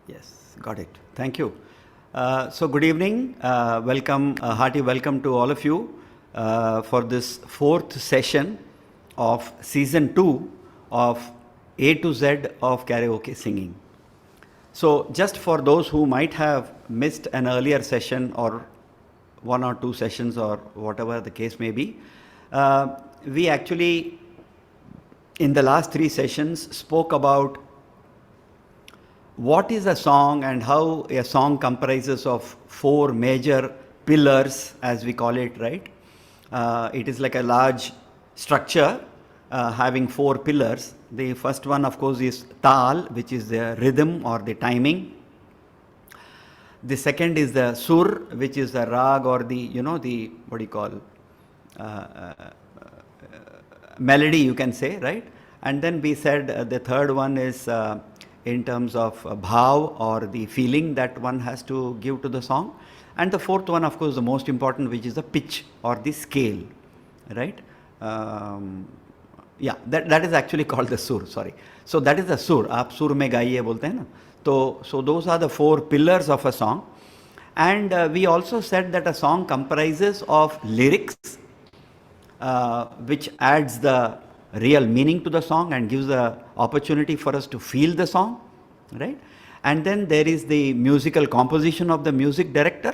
Yes, got it. Thank you. So good evening. Welcome, hearty welcome to all of you for this fourth session of season 2 of A to Z of karaoke singing. So just for those who might have missed an earlier session or one or two sessions or whatever the case may be, we actually in the last 3 sessions spoke about what is a song and how a song comprises of 4 major pillars, as we call it, right? It is like a large structure having 4 pillars. The first one, of course, is tal, which is the rhythm or the timing. The second is the sur, which is the rag or the, the, what do you call, melody, you can say, right? And then we said the third one is in terms of bhav or the feeling that one has to give to the song. And the fourth one, of course, the most important, which is the pitch or the scale, right? Yeah, that is actually called the sur, sorry. So that is the sur. Aap sur mein gaiye bolte hain na. So those are the 4 pillars of a song. And we also said that a song comprises of lyrics, which adds the real meaning to the song and gives the opportunity for us to feel the song, right? And then there is the musical composition of the music director.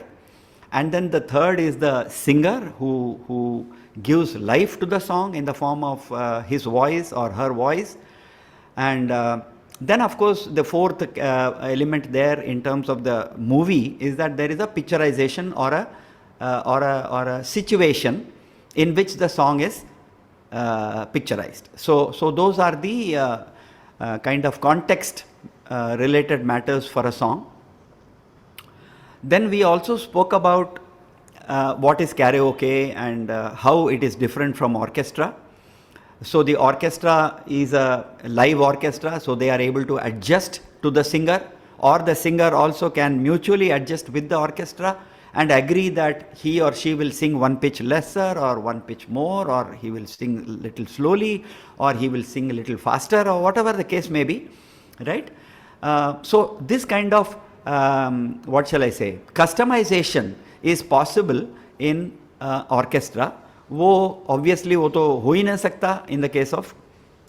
And then the third is the singer who gives life to the song in the form of his voice or her voice. And then, of course, the fourth element there in terms of the movie is that there is a picturization or a situation in which the song is picturized. So those are the kind of context related matters for a song. Then we also spoke about what is karaoke and how it is different from orchestra. So the orchestra is a live orchestra, so they are able to adjust to the singer, or the singer also can mutually adjust with the orchestra and agree that he or she will sing 1 pitch lesser or 1 pitch more, or he will sing a little slowly, or he will sing a little faster, or whatever the case may be, right? So this kind of, what shall I say, customization is possible in orchestra. वो obviously वो तो हो ही नहीं सकता in the case of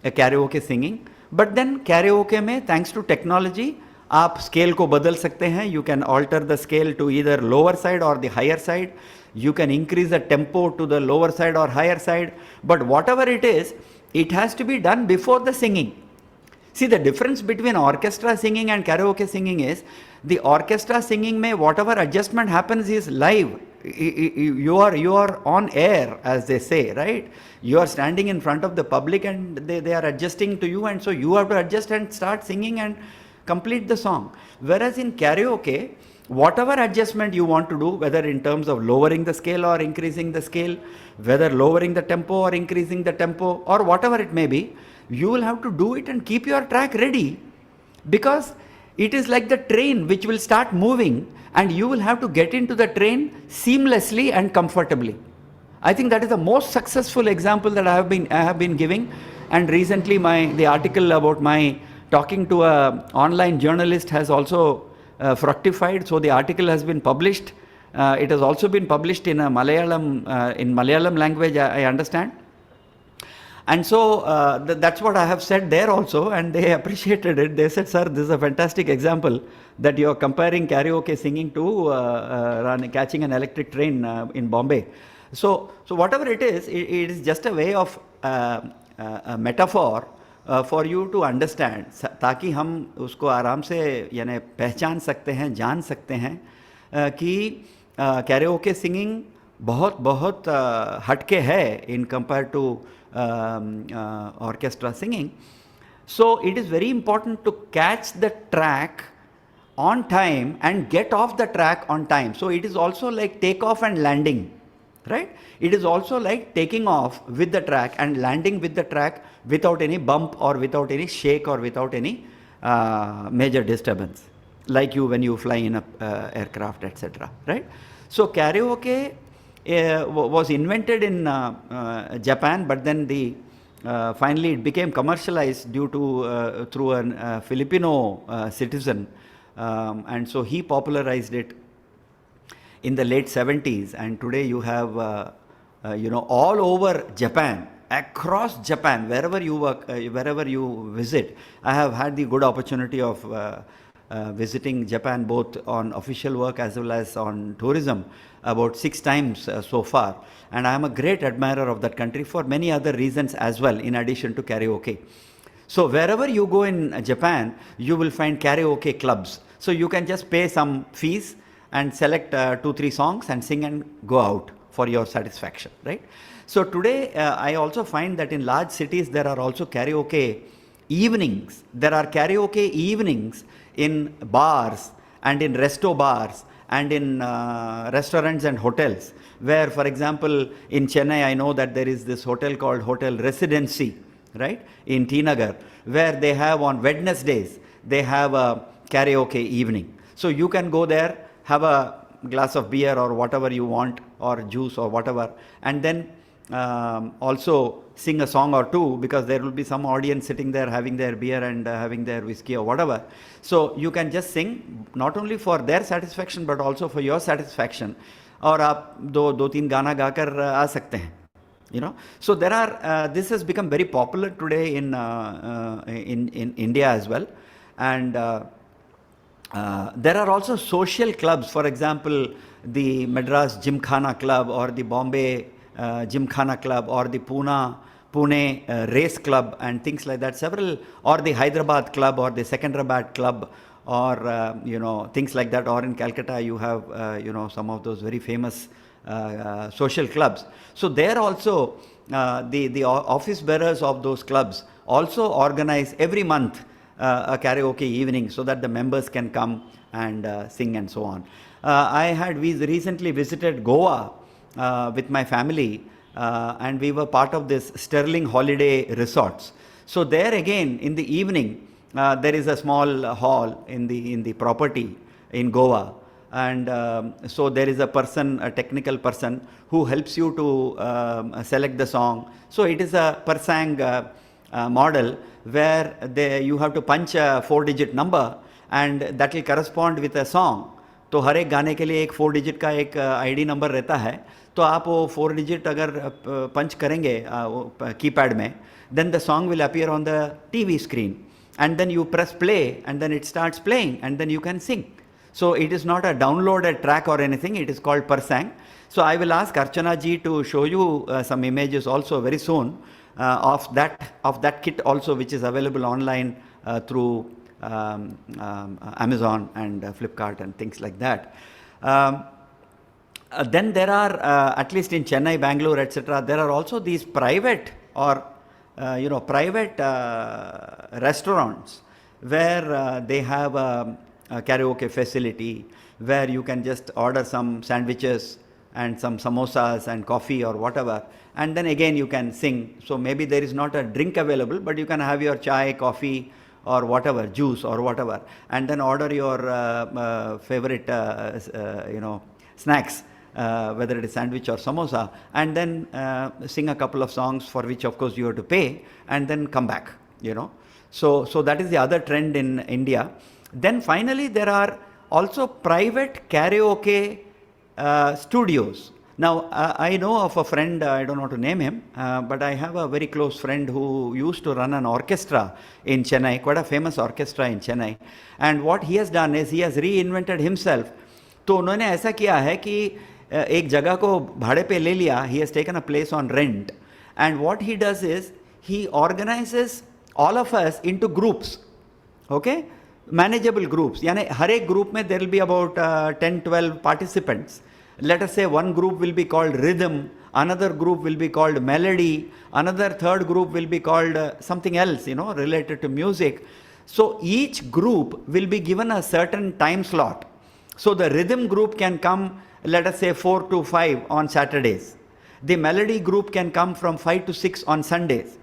a karaoke singing. But then karaoke में, thanks to technology, आप scale को बदल सकते हैं. You can alter the scale to either lower side or the higher side. You can increase the tempo to the lower side or higher side. But whatever it is, it has to be done before the singing. See, the difference between orchestra singing and karaoke singing is, the orchestra singing में whatever adjustment happens is live. You are on air, as they say, right? You are standing in front of the public and they are adjusting to you, and so you have to adjust and start singing and complete the song. Whereas in karaoke, whatever adjustment you want to do, whether in terms of lowering the scale or increasing the scale, whether lowering the tempo or increasing the tempo, or whatever it may be, you will have to do it and keep your track ready, because it is like the train which will start moving and you will have to get into the train seamlessly and comfortably. I think that is the most successful example that I have been giving. And recently the article about my talking to an online journalist has also fructified. So the article has been published. It has also been published in Malayalam language, I understand. And so that's what I have said there also, and they appreciated it. They said, sir, this is a fantastic example that you are comparing karaoke singing to catching an electric train in Bombay. So whatever it is just a way of a metaphor for you to understand, ताकि हम उसको आराम से यानी पहचान सकते हैं, जान सकते हैं कि karaoke singing बहुत हटके है in compared to orchestra singing. So it is very important to catch the track on time and get off the track on time. So it is also like takeoff and landing, right? It is also like taking off with the track and landing with the track without any bump or without any shake or without any major disturbance, like when you fly in a aircraft, etc., right? So karaoke was invented in Japan, but then finally it became commercialized due to through a Filipino citizen And so he popularized it in the late 70s, and today you have all over Japan, across Japan, wherever you work, wherever you visit. I have had the good opportunity of visiting Japan both on official work as well as on tourism about 6 times so far, and I am a great admirer of that country for many other reasons as well, in addition to karaoke. So wherever you go in Japan, you will find karaoke clubs. So you can just pay some fees and select 2-3 songs and sing and go out for your satisfaction, right? So today I also find that in large cities there are also karaoke evenings. There are karaoke evenings in bars and in resto bars and in restaurants and hotels, where, for example, in Chennai, I know that there is this hotel called Hotel Residency, right, in T Nagar, where they have on Wednesdays, they have a karaoke evening. So you can go there, have a glass of beer or whatever you want, or juice or whatever, and then also sing a song or two, because there will be some audience sitting there having their beer and having their whiskey or whatever. So you can just sing, not only for their satisfaction but also for your satisfaction. और आप दो तीन गाना गाकर आ सकते हैं, you know. So there are this has become very popular today in India as well, and there are also social clubs. For example, the Madras Gymkhana Club, or the Bombay Gymkhana Club, or the Pune Race Club, and things like that. Several, or the Hyderabad Club, or the Secunderabad Club, or things like that. Or in Calcutta, you have some of those very famous social clubs. So there also the office bearers of those clubs also organize every month a karaoke evening, so that the members can come and sing and so on. We recently visited Goa with my family, and we were part of this Sterling Holiday Resorts. So there again, in the evening, there is a small hall in the property in Goa, and so there is a technical person who helps you to select the song. So it is a per sang model, where you have to punch a 4-digit number, and that will correspond with a song. तो हर एक गाने के लिए एक 4 digit का एक ID number रहता है, तो आप वो 4 डिजिट अगर पंच करेंगे कीपैड में, then the song will appear on the TV screen, and then you press play, and then it starts playing, and then you can sing. So it is not a downloaded track or anything, it is called per sang. So I will ask Archana ji to show you some images also very soon of that kit also, which is available online through Amazon and Flipkart and things like that. Then there are, at least in Chennai, Bangalore, etc., there are also these private or private restaurants where they have a karaoke facility, where you can just order some sandwiches and some samosas and coffee or whatever, and then again you can sing. So maybe there is not a drink available, but you can have your chai, coffee, or whatever, juice or whatever, and then order your favorite snacks, whether it is sandwich or samosa, and then sing a couple of songs, for which of course you have to pay, and then come back, So that is the other trend in India. Then finally there are also private karaoke studios. Now, I know of a friend, I don't know how to name him, but I have a very close friend who used to run an orchestra in Chennai, quite a famous orchestra in Chennai. And what he has done is he has reinvented himself. तो उन्होंने ऐसा किया है कि एक जगह को भाड़े पे ले लिया, he has taken a place on rent. And what he does is, he organizes all of us into groups, okay? Manageable groups. यानी हर एक group में there will be about 10-12 participants. Let us say one group will be called rhythm, another group will be called melody, another third group will be called something else, related to music. So each group will be given a certain time slot. So the rhythm group can come, let us say 4 to 5 on Saturdays. The melody group can come from 5 to 6 on Sundays.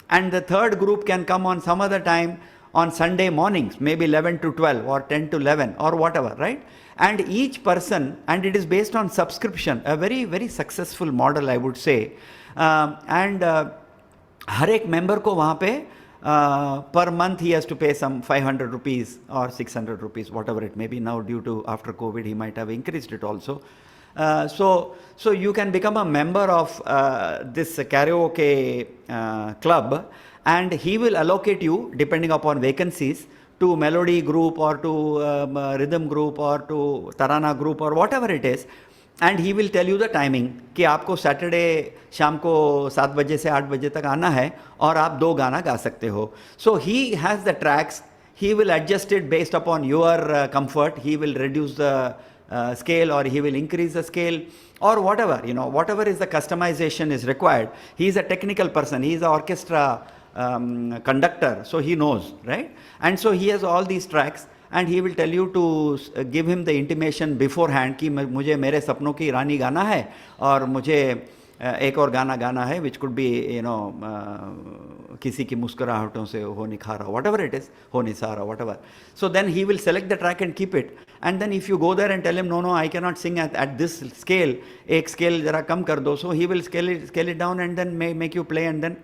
And the third group can come on some other time on Sunday mornings, maybe 11 to 12 or 10 to 11 or whatever, right? And each person, and it is based on subscription, a very, very successful model, I would say. And हर एक member को वहाँ पे per month he has to pay some 500 rupees or 600 rupees, whatever it may be. Now due to after COVID he might have increased it also. So you can become a member of this karaoke club, and he will allocate you depending upon vacancies to melody group or to rhythm group or to tarana group or whatever it is. And he will tell you the timing कि आपको Saturday शाम को 7 बजे से 8 बजे तक आना है और आप 2 गाना गा सकते हो. So he has the tracks, he will adjust it based upon your comfort, he will reduce the scale or he will increase the scale or whatever, you know, whatever is the customization is required. He is a technical person, he is an orchestra conductor, so he knows, right? And so he has all these tracks. And he will tell you to give him the intimation beforehand कि मुझे मेरे सपनों की रानी गाना है और मुझे एक और गाना गाना है which could be, you know, किसी की मुस्कुराहटों से हो निखारा, whatever it is, हो Nisara, whatever. So then he will select the track and keep it. And then if you go there and tell him no, I cannot sing at this scale, एक scale जरा कम कर दो, so he will scale it down and then make you play, and then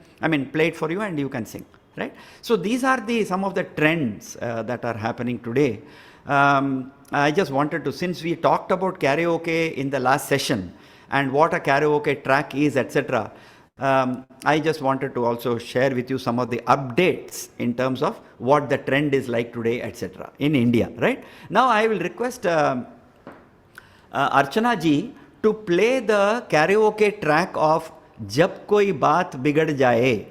play it for you and you can sing. Right? So these are some of the trends that are happening today. I just wanted to, since we talked about karaoke in the last session and what a karaoke track is, etc., I just wanted to also share with you some of the updates in terms of what the trend is like today, etc., in India. Right? Now I will request Archana ji to play the karaoke track of Jab Koi Baat Bigad Jaye,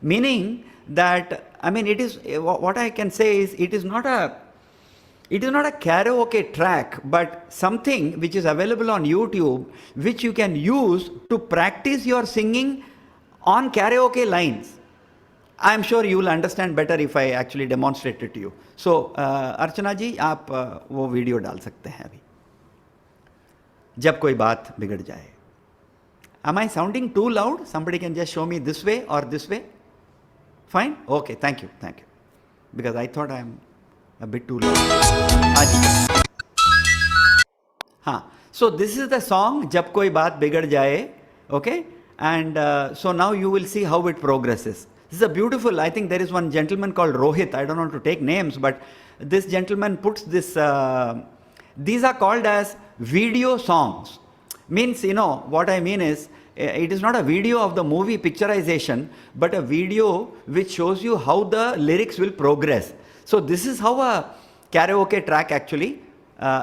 meaning that, it is, what I can say is, it is not a karaoke track, but something which is available on YouTube, which you can use to practice your singing on karaoke lines. I am sure you will understand better if I actually demonstrate it to you. So, Archana ji, आप वो video डाल सकते हैं अभी. जब कोई बात बिगड़ जाए. Am I sounding too loud? Somebody can just show me this way or this way. Fine? Okay, thank you. Because I thought I am a bit too loud. So this is the song Jab Koi Baat Bigad Jaye. Okay? And so now you will see how it progresses. This is a beautiful, I think there is one gentleman called Rohit, I don't want to take names, but this gentleman puts this, these are called as video songs. Means, what I mean is, it is not a video of the movie picturization, but a video which shows you how the lyrics will progress. So this is how a karaoke track actually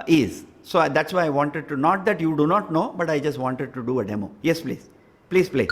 is. So that's why I wanted to, not that you do not know, but I just wanted to do a demo. Yes, please. Please play.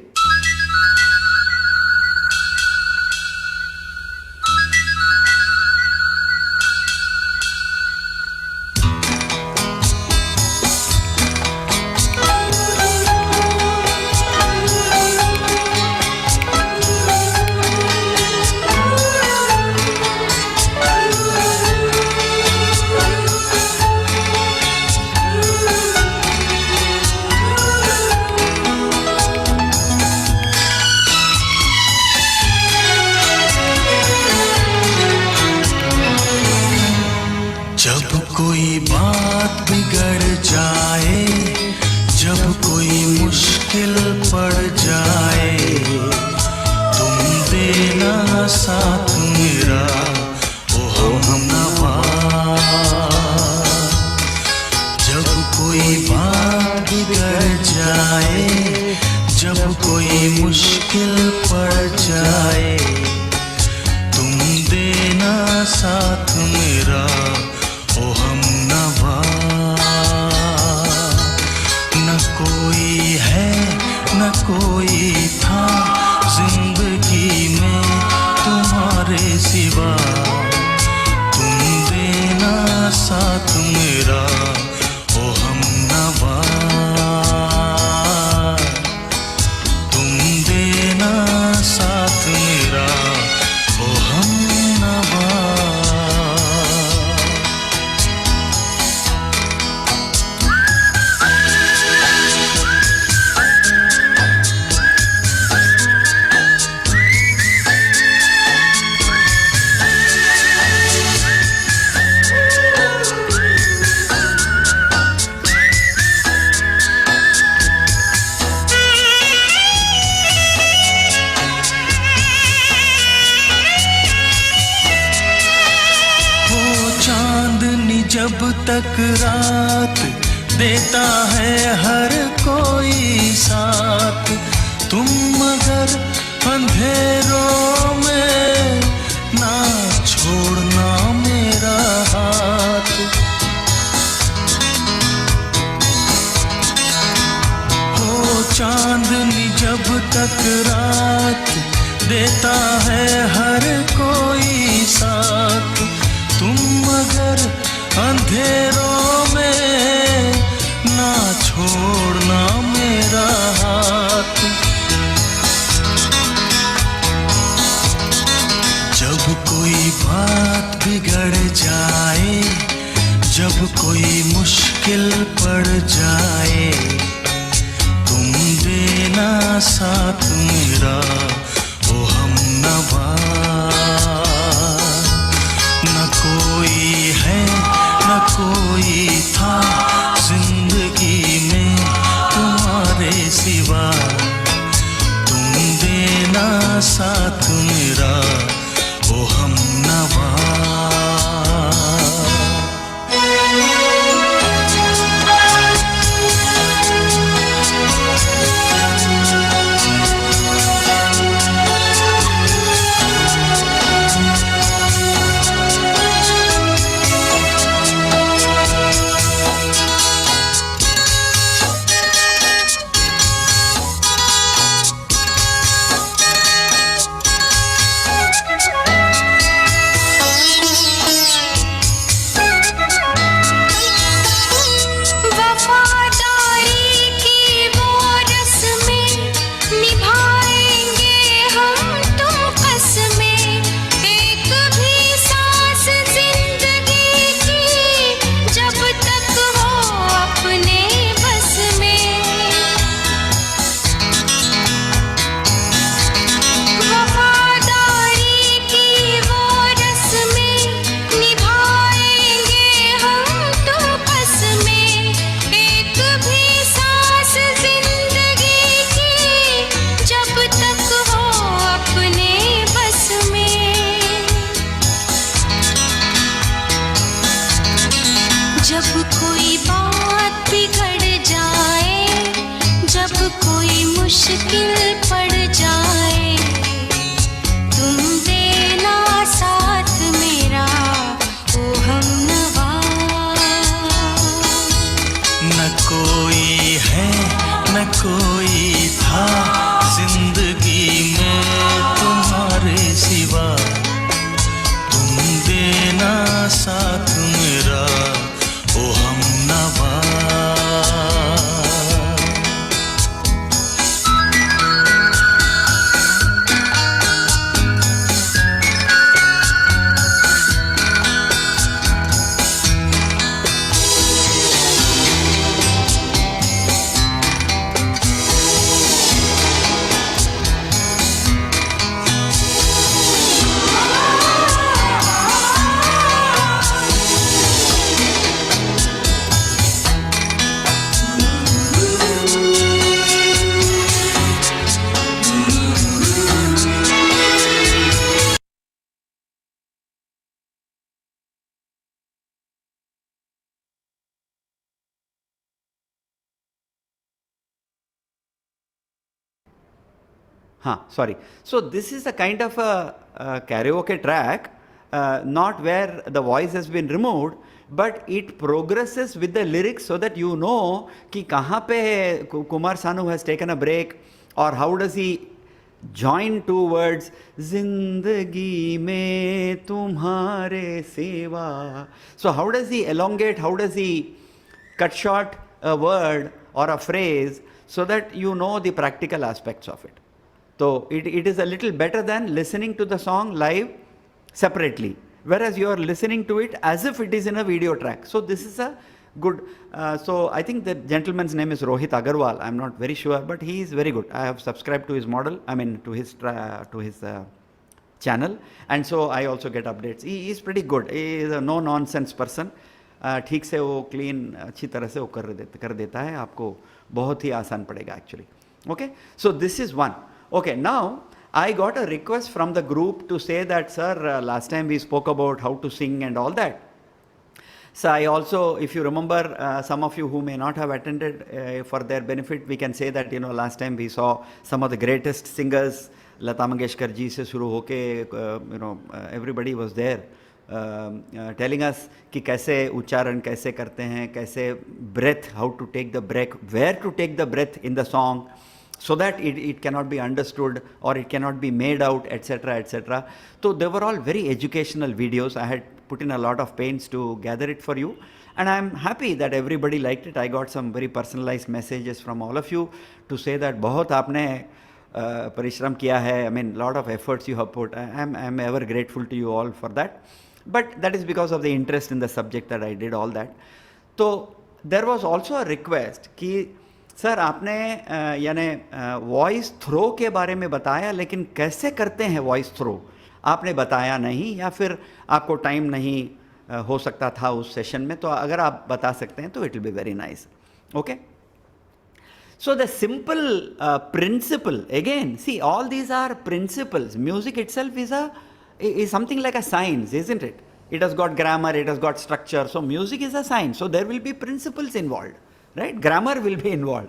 जब तक रात देता है हर कोई साथ, तुम मगर अंधेरों में ना छोड़ना मेरा हाथ। हो चांदनी जब तक रात देता है हर कोई साथ, तुम मगर अंधेरों में ना छोड़ना मेरा हाथ। जब कोई बात बिगड़ जाए, जब कोई मुश्किल पड़ जाए, तुम देना साथ मेरा ओ हमनवा। न कोई है न कोई था जिंदगी में तुम्हारे सिवा, तुम देना साथ मेरा ओ हमनवा। मुश्किल पड़ जाए, तुम देना साथ मेरा ओ हमनवा। न कोई है न कोई था जिंदगी में तुम्हारे सिवा, तुम देना साथ मेरा ओ हमनवा। Sorry. So this is a kind of a karaoke track, not where the voice has been removed, but it progresses with the lyrics so that you know कि कहाँ पे Kumar Sanu has taken a break, or how does he join two words, जिंदगी में तुम्हारे सिवा. So how does he elongate, how does he cut short a word or a phrase so that you know the practical aspects of it. So it is a little better than listening to the song live separately, whereas you are listening to it as if it is in a video track. So this is a good, so I think the gentleman's name is Rohit Agarwal. I'm not very sure, but he is very good. I have subscribed to his model, to his channel, and so I also get updates. He is pretty good. He is a no nonsense person. ठीक से वो clean अच्छी तरह से वो कर देता है, आपको बहुत ही आसान पड़ेगा actually. Okay, so this is one. Okay, now I got a request from the group to say that, sir, last time we spoke about how to sing and all that. So I also, if you remember, some of you who may not have attended, for their benefit, we can say that, last time we saw some of the greatest singers, Lata Mangeshkar ji se shuru hoke, everybody was there, telling us कि कैसे उच्चारण कैसे करते हैं, कैसे breath, how to take the breath, where to take the breath in the song, so that it cannot be understood or it cannot be made out, etc., etc. So they were all very educational videos. I had put in a lot of pains to gather it for you, and I'm happy that everybody liked it. I got some very personalized messages from all of you to say that बहुत आपने परिश्रम किया है. I mean, lot of efforts you have put. I'm ever grateful to you all for that. But that is because of the interest in the subject that I did all that. So there was also a request कि sir आपने यानी voice throw के बारे में बताया, लेकिन कैसे करते हैं वॉइस थ्रो आपने बताया नहीं, या फिर आपको टाइम नहीं हो सकता था उस सेशन में. तो अगर आप बता सकते हैं तो it will be very nice. Okay. So the simple principle, again, see, all these are principles. Music itself is something like a science, isn't it? It has got grammar, it has got structure. So music is a science. So there will be principles involved, right? Grammar will be involved.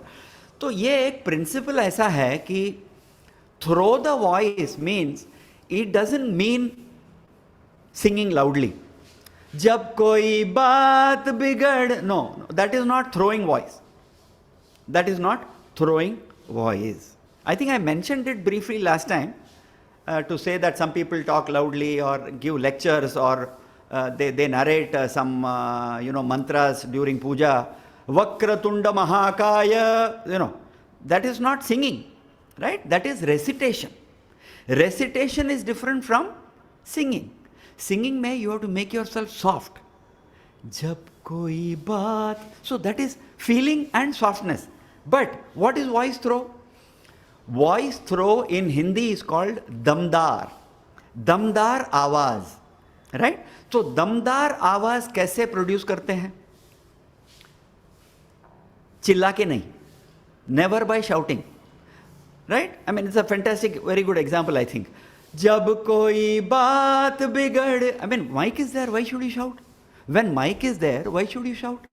तो ये एक principle ऐसा है कि throw the voice means it doesn't mean singing loudly. जब कोई बात बिगड़, no, that is not throwing voice. That is not throwing voice. I think I mentioned it briefly last time to say that some people talk loudly or give lectures or they narrate some mantras during puja. Vakratunda Mahakaya, that is not singing, right? That is recitation. Recitation is different from singing. Singing में you have to make yourself soft. जब कोई बात, so that is feeling and softness. But what is voice throw? Voice throw in Hindi is called damdar. Damdar आवाज, right? तो दमदार आवाज कैसे produce करते हैं? चिल्ला के नहीं, never by shouting, right? I mean, it's a fantastic, very good example, I think. जब कोई बात बिगड़, I mean, mic is there, why should you shout? When mic is there, why should you shout?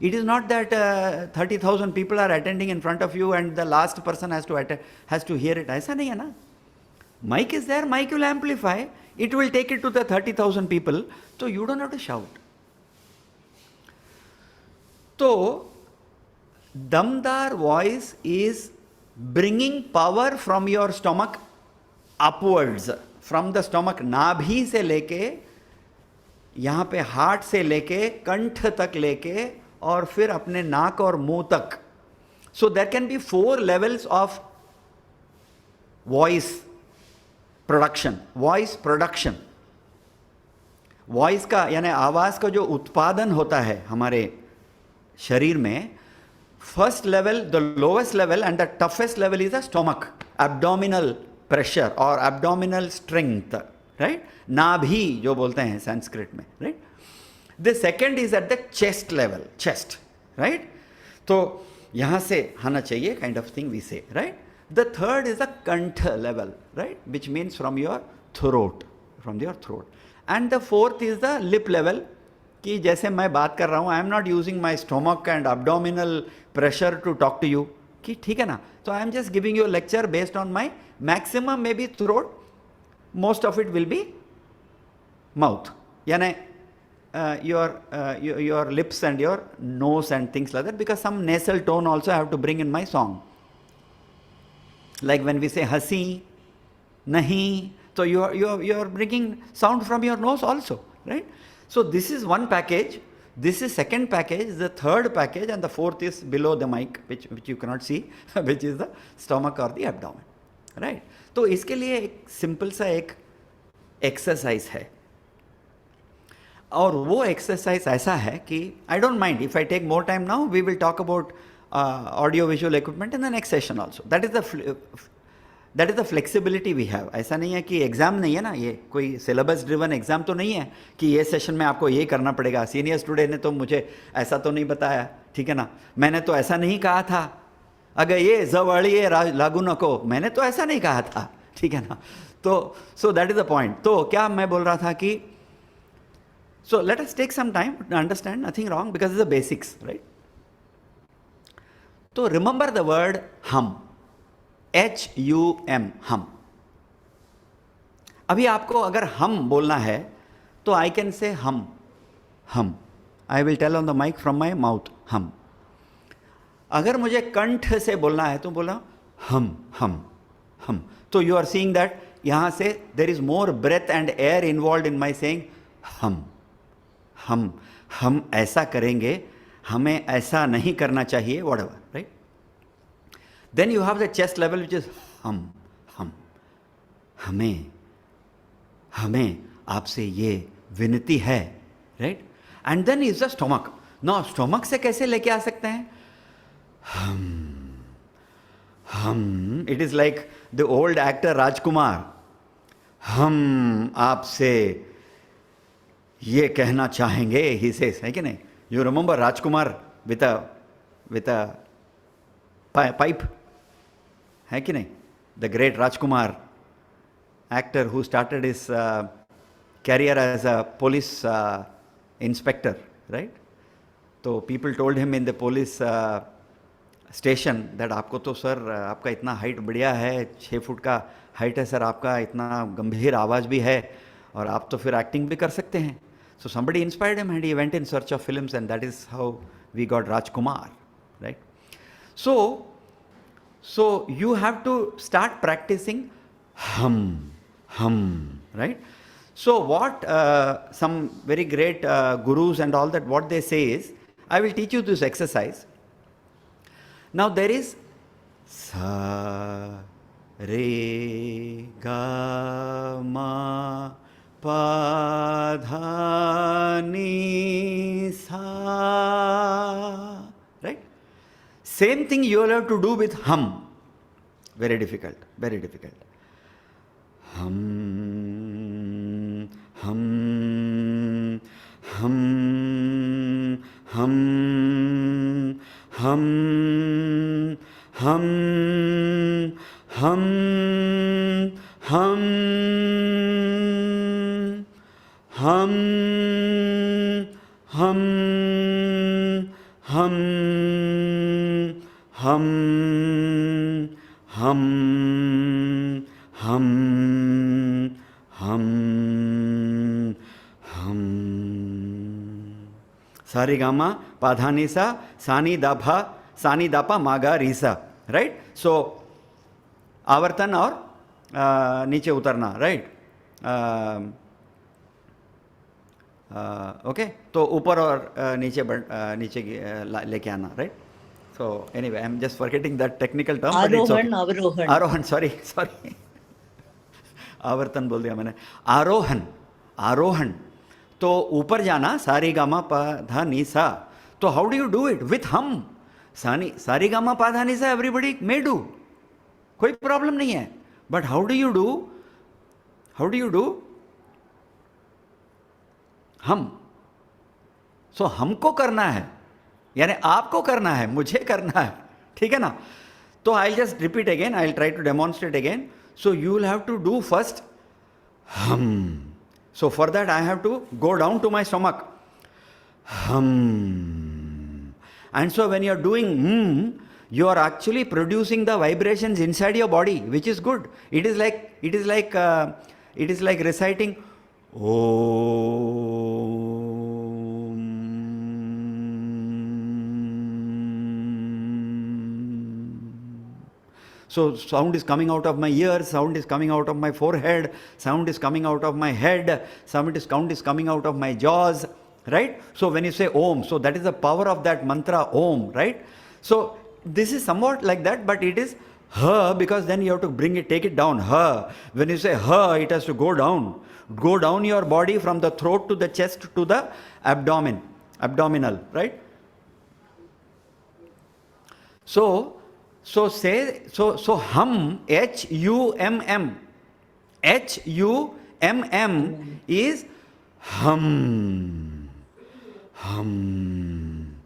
It is not that 30,000 people are attending in front of you and the last person has to hear it. ऐसा नहीं है ना. Mic is there, mic will amplify, it will take it to the 30,000 people, so you don't have to shout. So, damdar voice is bringing power from your stomach upwards, from the stomach, नाभि से लेके यहाँ पे heart से लेके कंठ तक लेके और फिर अपने नाक और मुंह तक. So there can be 4 levels of voice production. Voice production. Voice का यानी आवाज का जो उत्पादन होता है हमारे शरीर में, first level, the lowest level and the toughest level is the stomach, abdominal pressure or abdominal strength, right? नाभि जो बोलते हैं संस्कृत में, right? The second is at the chest level, chest, right? तो यहाँ से आना चाहिए, kind of thing we say, right? The third is the kantha level, right? Which means from your throat, from your throat. And the fourth is the lip level, कि जैसे मैं बात कर रहा हूँ, I am not using my stomach and abdominal pressure to talk to you, कि ठीक है ना? So I am just giving you a lecture based on my maximum maybe throat, most of it will be mouth. यानी your lips and your nose and things like that, because some nasal tone also I have to bring in my song. Like when we say hasi, nahi, so you are bringing sound from your nose also, right? So this is one package, this is second package, the third package, and the fourth is below the mic, which you cannot see, which is the stomach or the abdomen, right? तो इसके लिए एक simple सा एक exercise है, और वो exercise ऐसा है कि I don't mind if I take more time now, we will talk about audio visual equipment in the next session also. That is the flexibility we have. ऐसा नहीं है कि एग्ज़ाम नहीं है ना, ये कोई सिलेबस ड्रिवन एग्ज़ाम तो नहीं है कि ये सेशन में आपको ये करना पड़ेगा. सीनियर स्टूडेंट ने तो मुझे ऐसा तो नहीं बताया, ठीक है ना, मैंने तो ऐसा नहीं कहा था, अगर ये जवड़िए लागू नको, मैंने तो ऐसा नहीं कहा था, ठीक है ना. तो so that is the point. तो क्या मैं बोल रहा था कि So let us take some time to understand, nothing wrong, because it's the basics, right? So remember the word hum, H-U-M, hum. अभी आपको अगर हम बोलना है तो आई can say hmm, I will tell on the mic from my mouth, hmm. अगर मुझे कंठ से बोलना है तो बोला हम. तो यू आर सीइंग दैट यहाँ से there is more breath and air involve in my saying हम ऐसा करेंगे, हमें ऐसा नहीं करना चाहिए, whatever, right. Then you have the chest level which is हम, हमें आपसे ये विनती है, right. And then is the stomach. No, stomach से कैसे लेके आ सकते हैं हम. It is like the old actor Rajkumar, हम आपसे ये कहना चाहेंगे, ही सेज, है कि नहीं. You remember Rajkumar with a pipe, है कि नहीं. The great Rajkumar actor who started his career as a police inspector, right? So people told him in the police station that आपको तो सर आपका इतना हाइट बढ़िया है, 6 फुट का हाइट है सर आपका, इतना गंभीर आवाज़ भी है और आप तो फिर एक्टिंग भी कर सकते हैं. So somebody inspired him and he went in search of films, and that is how we got Rajkumar, right? So you have to start practicing hum, right? So what some very great gurus and all that, what they say is, I will teach you this exercise. Now there is sa re ga ma pa dha ni sa, right? Same thing you will have to do with hum. Very difficult, very difficult. Hum, hum, hum, hum, hum, hum, hum, hum, hum, hum, hum, hum, hum, hum, hum. Sarigama padhanisa sani dapa maga risa, right? So आवर्तन और नीचे उतरना, right. Okay, तो ऊपर और नीचे लेके आना, right. So anyway, I'm just forgetting that technical term. आरोहण, sorry. आवर्तन बोल दिया मैंने. आरोहण तो ऊपर जाना, सारी गामा पा धा नी सा. तो how do you do it? With हम. सारी गामा पा धा नी सा एवरीबडी मे डू, कोई प्रॉब्लम नहीं है. But how do you do हम. सो हमको करना है, यानी आपको करना है, मुझे करना है, ठीक है ना. तो I just repeat again, I will try to demonstrate again. So you will have to do first hum. So for that I have to go down to my stomach. Hum. And so when you are doing you are actually producing the vibrations inside your body, which is good. It is like reciting So sound is coming out of my ears, sound is coming out of my forehead, sound is coming out of my head, sound is coming out of my jaws, right? So when you say Om, so that is the power of that mantra Om, right? So this is somewhat like that, but it is Ha, because then you have to take it down, Ha. When you say Ha, it has to go down your body from the throat to the chest to the abdominal, right? So hum, H-U-M-M. H-U-M-M is hum. Hum.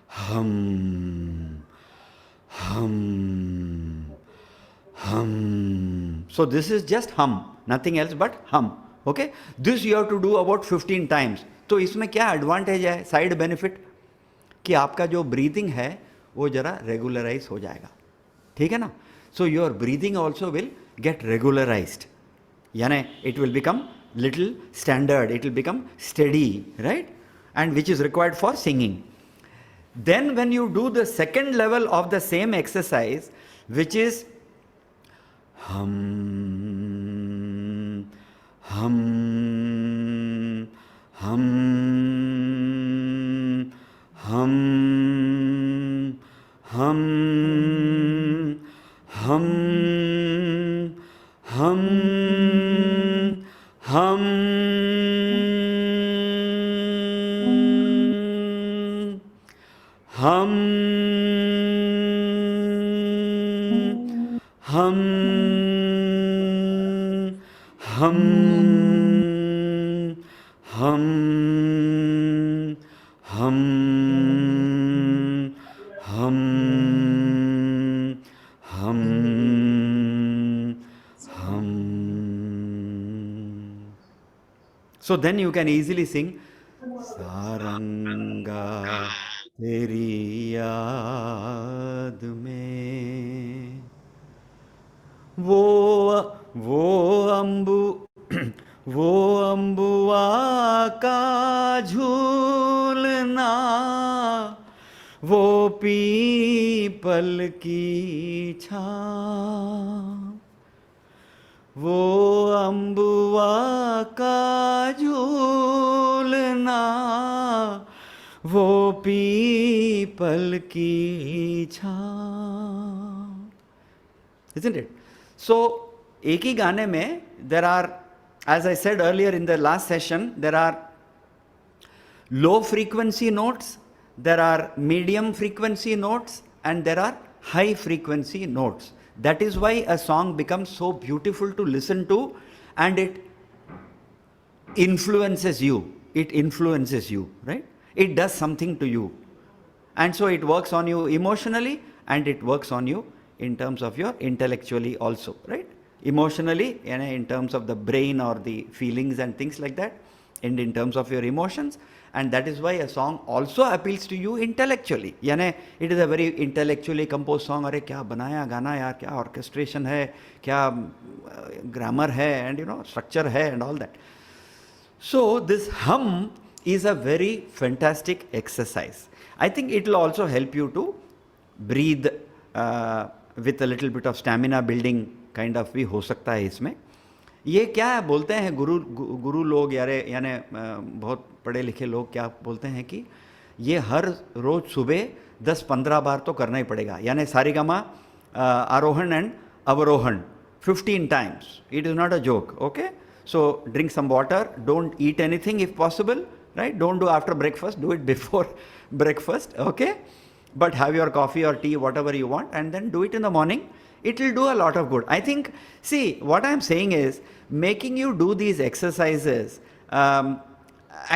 Hum. Hum. Hum. So this is just hum, nothing else but hum. Okay, this you have to do about 15 times. तो इसमें क्या advantage है, side benefit, कि आपका जो breathing है वो जरा रेगुलराइज हो जाएगा. ठीक है ना. So your breathing also will get regularised, यानी it will become little standard, it will become steady, right? And which is required for singing. Then when you do the second level of the same exercise, which is hum, hum, hum, hum, hum, hum, hum, hum, hum, hum, hum, hum, hum, hum, hum, hum. So then you can easily sing Saranga तेरी याद में वो अम्बुआ का झूलना, वो people की छाँव, वो अम्बुआ का झूलना, वो पीपल की छाँव. Isn't it? So एक ही गाने में there are, as I said earlier in the last session, there are low frequency notes, there are medium frequency notes, and there are high frequency notes. That is why a song becomes so beautiful to listen to, and it influences you. It influences you, right? It does something to you. And so it works on you emotionally, and it works on you in terms of your intellectually also, right? Emotionally, in terms of the brain or the feelings and things like that, and in terms of your emotions. And that is why a song also appeals to you intellectually. यानी it is a very intellectually composed song. अरे क्या बनाया गाना यार, क्या orchestration है, क्या grammar है, and structure है, and all that. So this hum is a very fantastic exercise. I think it will also help you to breathe with a little bit of stamina building kind of भी हो सकता है इसमें. ये क्या है बोलते हैं गुरु लोग यानी बहुत पढ़े लिखे लोग क्या बोलते हैं कि ये हर रोज़ सुबह 10-15 बार तो करना ही पड़ेगा. यानी सारेगामा आरोहण and अवरोहण 15 times. It is not a joke, okay? So drink some water, don't eat anything if possible, right? Don't do after breakfast, do it before breakfast, okay? But have your coffee or tea, whatever you want, and then do it in the morning. It will do a lot of good. I think, see, what I'm saying is, making you do these exercises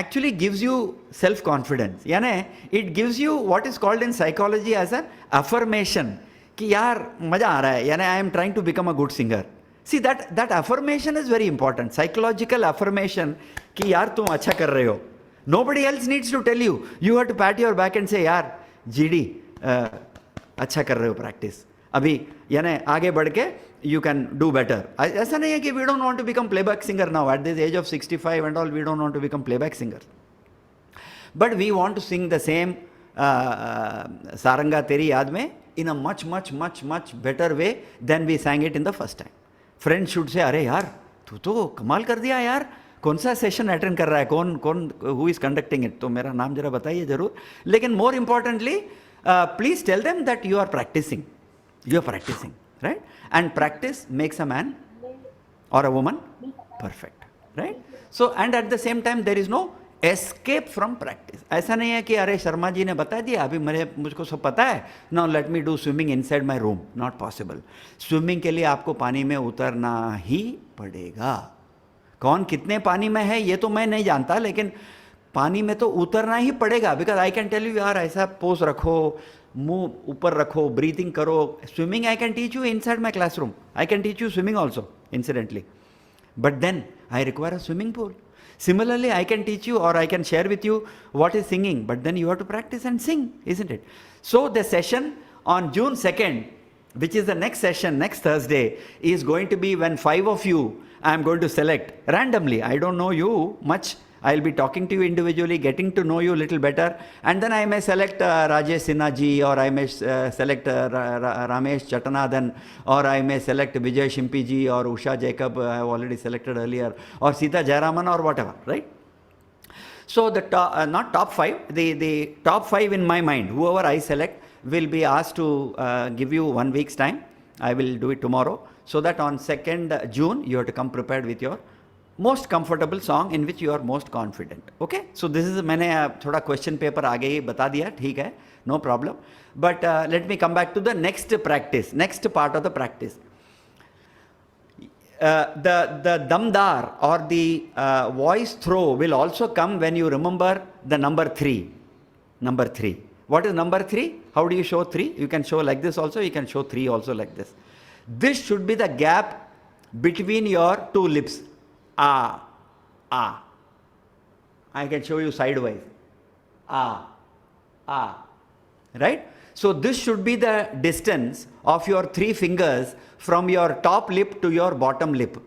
actually gives you self-confidence. यानी it gives you what is called in psychology as an affirmation. कि यार मज़ा आ रहा है, यानी I am trying to become a good singer. See, that affirmation is very important. Psychological affirmation कि यार तुम अच्छा कर रहे हो. Nobody else needs to tell you. You have to pat your back and say, यार GD अच्छा कर रहे हो practice. अभी यानी आगे बढ़ के you can do better. ऐसा नहीं है कि we don't want to become playback singer now at this age of 65 and all. We don't want to become playback singer, but we want to sing the same Saranga Teri Yaad Mein in a much better way than we sang it in the first time. Friends should say, अरे यार तू तो कमाल कर दिया यार, कौन सा सेशन अटेंड कर रहा है, कौन who is conducting it, तो मेरा नाम जरा बताइए जरूर. लेकिन more importantly, please tell them that you are practicing. You are practicing, right? And practice makes a man or a woman perfect, right? So, and at the same time, there is no escape from practice. ऐसा नहीं है कि अरे शर्मा जी ने बता दिया, अभी मुझको सब पता है, now let me do swimming inside my room. Not possible. Swimming के लिए आपको पानी में उतरना ही पड़ेगा. कौन कितने पानी में है ये तो मैं नहीं जानता, लेकिन पानी में तो उतरना ही पड़ेगा. Because I can tell you यार ऐसा पोज रखो, मुंह ऊपर रखो, ब्रीथिंग करो. Swimming I can teach you inside my classroom. I can teach you swimming also incidentally. but then I require a swimming pool. Similarly, I can teach you or I can share with you what is singing, but then you have to practice and sing, isn't it? So the session on June 2nd, which is the next session, next Thursday, is going to be when 5 of you I am going to select randomly. I don't know you much. I'll be talking to you individually, getting to know you a little better, and then I may select Rajesh Sinha ji, or I may select Ramesh Chattanadan, or I may select Vijay Shimpi ji, or Usha Jacob, I have already selected earlier, or Sita Jayaraman, or whatever, right? So the not top 5, the top 5 in my mind, whoever I select will be asked to give you 1 week's time. I will do it tomorrow, so that on 2nd June you have to come prepared with your most comfortable song in which you are most confident. Okay, so this is, मैंने थोड़ा question paper आगे ही बता दिया, ठीक है, no problem. But let me come back to the next practice, next part of the practice. The damdar or the voice throw will also come when you remember the number 3. Number 3. What is number 3? How do you show 3? You can show like this also, you can show 3 also like this. This should be the gap between your 2 lips. Ah, ah. I can show you sidewise. Ah, ah. Right? So this should be the distance of your 3 fingers from your top lip to your bottom lip,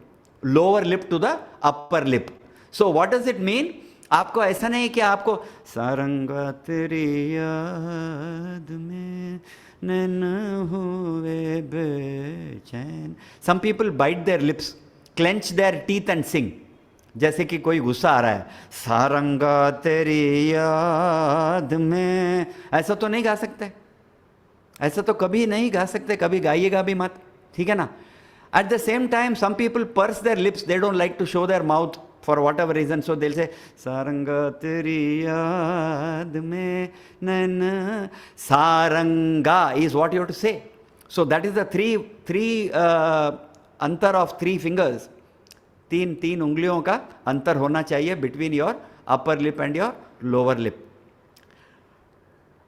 lower lip to the upper lip. So what does it mean? आपको ऐसा नहीं कि आपको सारंगा तेरी याद में नैन हुए बेचैन. Some people bite their lips, clench their teeth and sing. जैसे कि कोई गुस्सा आ रहा है, सारंगा तेरी याद में. ऐसा तो नहीं गा सकते, ऐसा तो कभी नहीं गा सकते, कभी गाइएगा भी मत, ठीक है ना. At the same time, some people purse their lips, they don't like to show their mouth for whatever reason, so they'll say saranga teri yaad mein naina. Saranga is what you have to say. So that is the three antar of 3 fingers. 3 उंगलियों का अंतर होना चाहिए between your upper lip and your lower lip.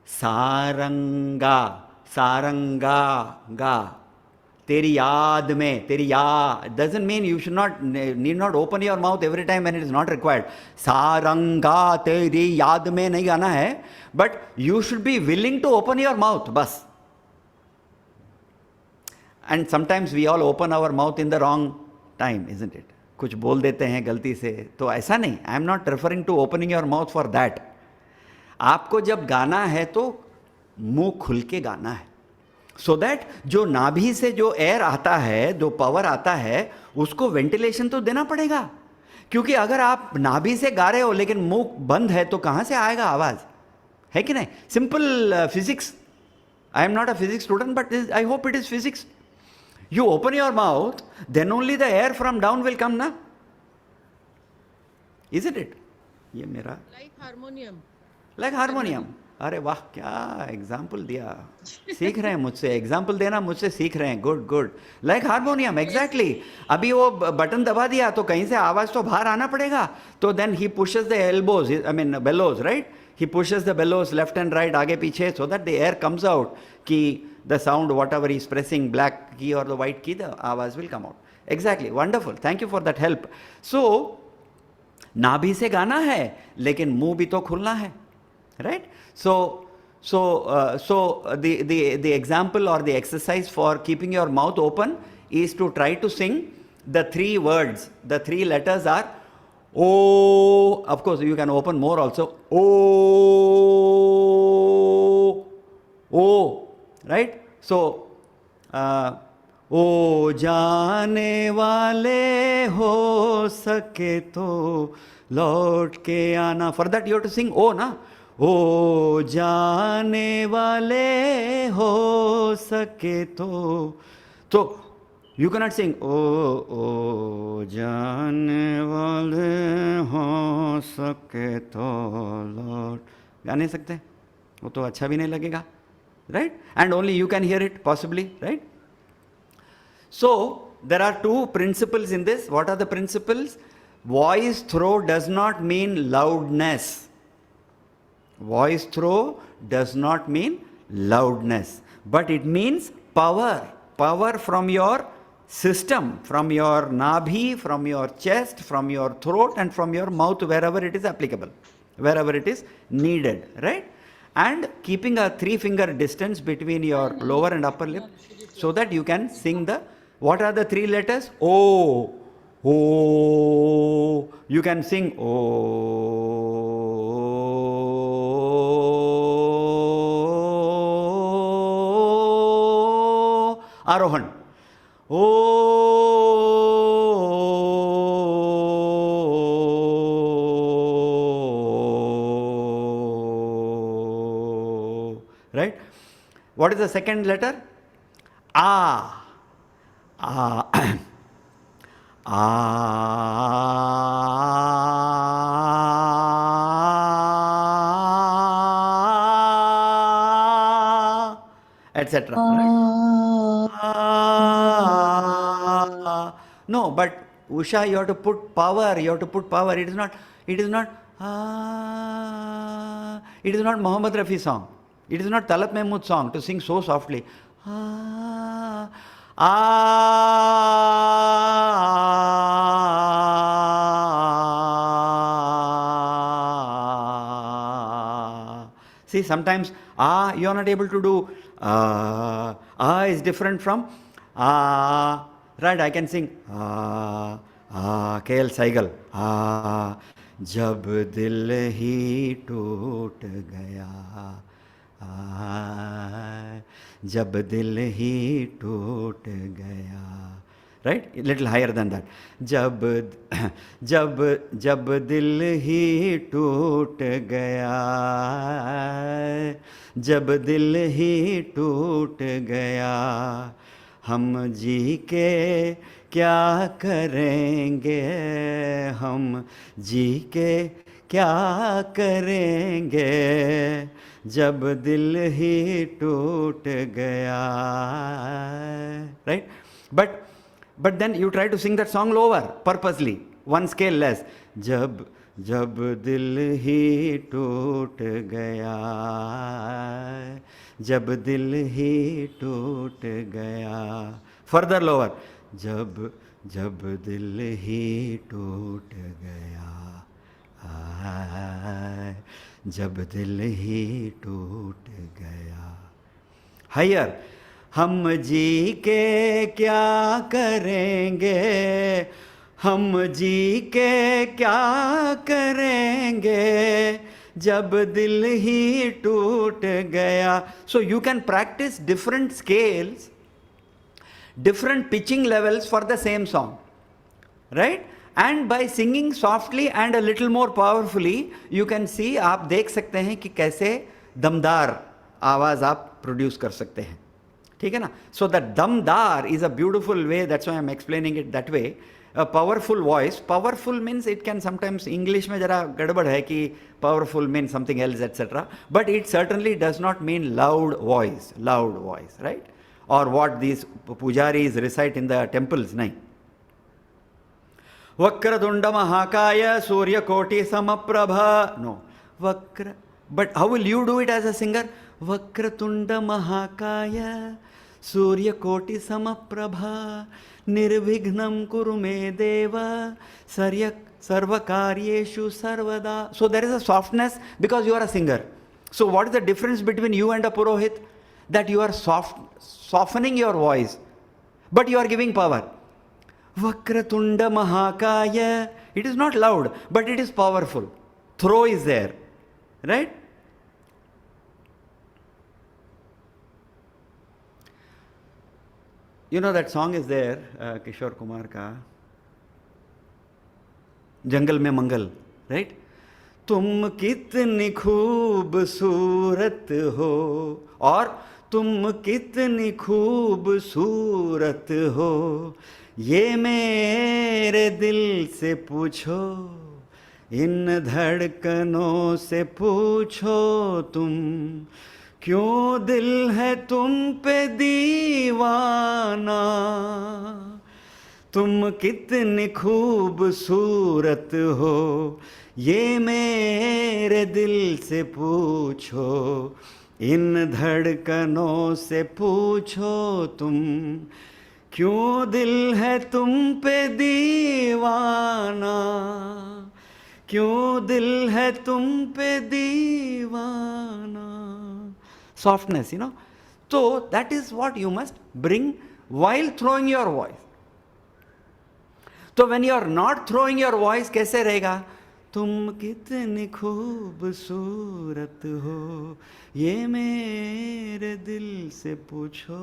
Saranga, saranga, ga. Teri yaad mein, teri yaad doesn't mean you should not, need not open your mouth every time when it is not required. Saranga teri yaad mein nahi gaana hai, but you should be willing to open your mouth, bas. And sometimes we all open our mouth in the wrong time, isn't it? कुछ बोल देते हैं गलती से, तो ऐसा नहीं. I am not referring to opening your mouth for that. आपको जब गाना है तो मुंह खुल के गाना है, so that जो नाभि से जो एयर आता है, जो पावर आता है, उसको वेंटिलेशन तो देना पड़ेगा. क्योंकि अगर आप नाभि से गा रहे हो लेकिन मुंह बंद है तो कहाँ से आएगा आवाज, है कि नहीं? Simple physics. I am not a physics student, but I hope it is physics. You open your mouth, then only the air from down will come, na? Isn't it? ये मेरा like harmonium. Like harmonium. अरे वाह, क्या example दिया. सीख रहे हैं मुझसे, एग्जाम्पल देना मुझसे सीख रहे हैं. Good good. Like harmonium, exactly. अभी वो बटन दबा दिया तो कहीं से आवाज तो बाहर आना पड़ेगा. तो then he pushes the elbows, I mean bellows, right? He pushes the bellows left and right, आगे पीछे, so that the air comes out. कि the sound, whatever he is pressing, black key or the white key, the आवाज will come out. Exactly, wonderful. Thank you for that help. So नाभि से गाना है, लेकिन मुंह भी तो खुलना है, right? So the example or the exercise for keeping your mouth open is to try to sing the 3 words. The 3 letters are O. Of course, you can open more also. O, right? So, O जाने वाले हो सके तो लौट के आना. For that you have to sing O, na? O जाने वाले हो सके तो. So you cannot sing O जाने वाले हो सके तो लौट. गा नहीं सकते, वो तो अच्छा भी नहीं लगेगा, right? And only you can hear it possibly, right? So there are 2 principles in this. What are the principles? Voice throw does not mean loudness. Voice throw does not mean loudness, but it means power. Power from your system, from your nabhi, from your chest, from your throat, and from your mouth, wherever it is applicable, wherever it is needed, right? And keeping a 3-finger distance between your lower and upper lip, so that you can sing the, what are the 3 letters? O, O. You can sing O. Arohan. O, right? What is the second letter? Ah. Ah. Ah. Etc. No, but Usha, you have to put power. You have to put power. It is not. It is not. It is not Mohammed Rafi song. It is not Talat Mahmood song to sing so softly. See, sometimes you are not able to do. Is different from right? I can sing KL Saigal. जब दिल ही टूट गया, जब दिल ही टूट गया, right? A little higher than that. जब दिल ही टूट गया, जब दिल ही टूट गया, हम जी के क्या करेंगे, हम जी के क्या करेंगे, जब दिल ही टूट गया, right? But then you try to sing that song lower purposely, one scale less. जब दिल ही टूट गया, जब दिल ही टूट गया, further lower. जब दिल ही टूट गया, जब दिल ही टूट गया. Higher. हम जी के क्या करेंगे, हम जी के क्या करेंगे, जब दिल ही टूट गया. So you can practice different scales, different pitching levels for the same song, right? And by singing softly and a little more powerfully, you can see, आप देख सकते हैं कि कैसे दमदार आवाज़ आप प्रोड्यूस कर सकते हैं, ठीक है ना? So that damdar is a beautiful way, that's why I'm explaining it that way. A powerful voice, powerful means it can sometimes, English में जरा गड़बड़ है कि powerful means something else, etc. But it certainly does not mean loud voice, right? Or what these pujaris recite in the temples, nahi. Vakradunda Mahakaya Surya Koti Samaprabha. No. Vakra. But how will you do it as a singer? Vakratunda Mahakaya Surya Koti Samaprabha Nirvighnam Kurume Deva Sarvakaryeshu Sarvada. So there is a softness because you are a singer. So what is the difference between you and a Purohit? That you are softening your voice, but you are giving power. Vakratunda Mahakaya. It is not loud, but it is powerful. Throw is there, right? You know that song is there, Kishore Kumar ka, Jungle Mein Mangal, right? तुम कितनी खूबसूरत हो, और तुम कितनी खूबसूरत हो, ये मेरे दिल से पूछो, इन धड़कनों से पूछो तुम, क्यों दिल है तुम पे दीवाना, तुम कितनी खूबसूरत हो, ये मेरे दिल से पूछो, इन धड़कनों से पूछो तुम, क्यों दिल है तुम पे दीवाना, क्यों दिल है तुम पे दीवाना. Softness, So that is what you must bring while throwing your voice. तो when you are not throwing your voice, कैसे रहेगा? तुम कितनी खूबसूरत हो, ये मेरे दिल से पूछो,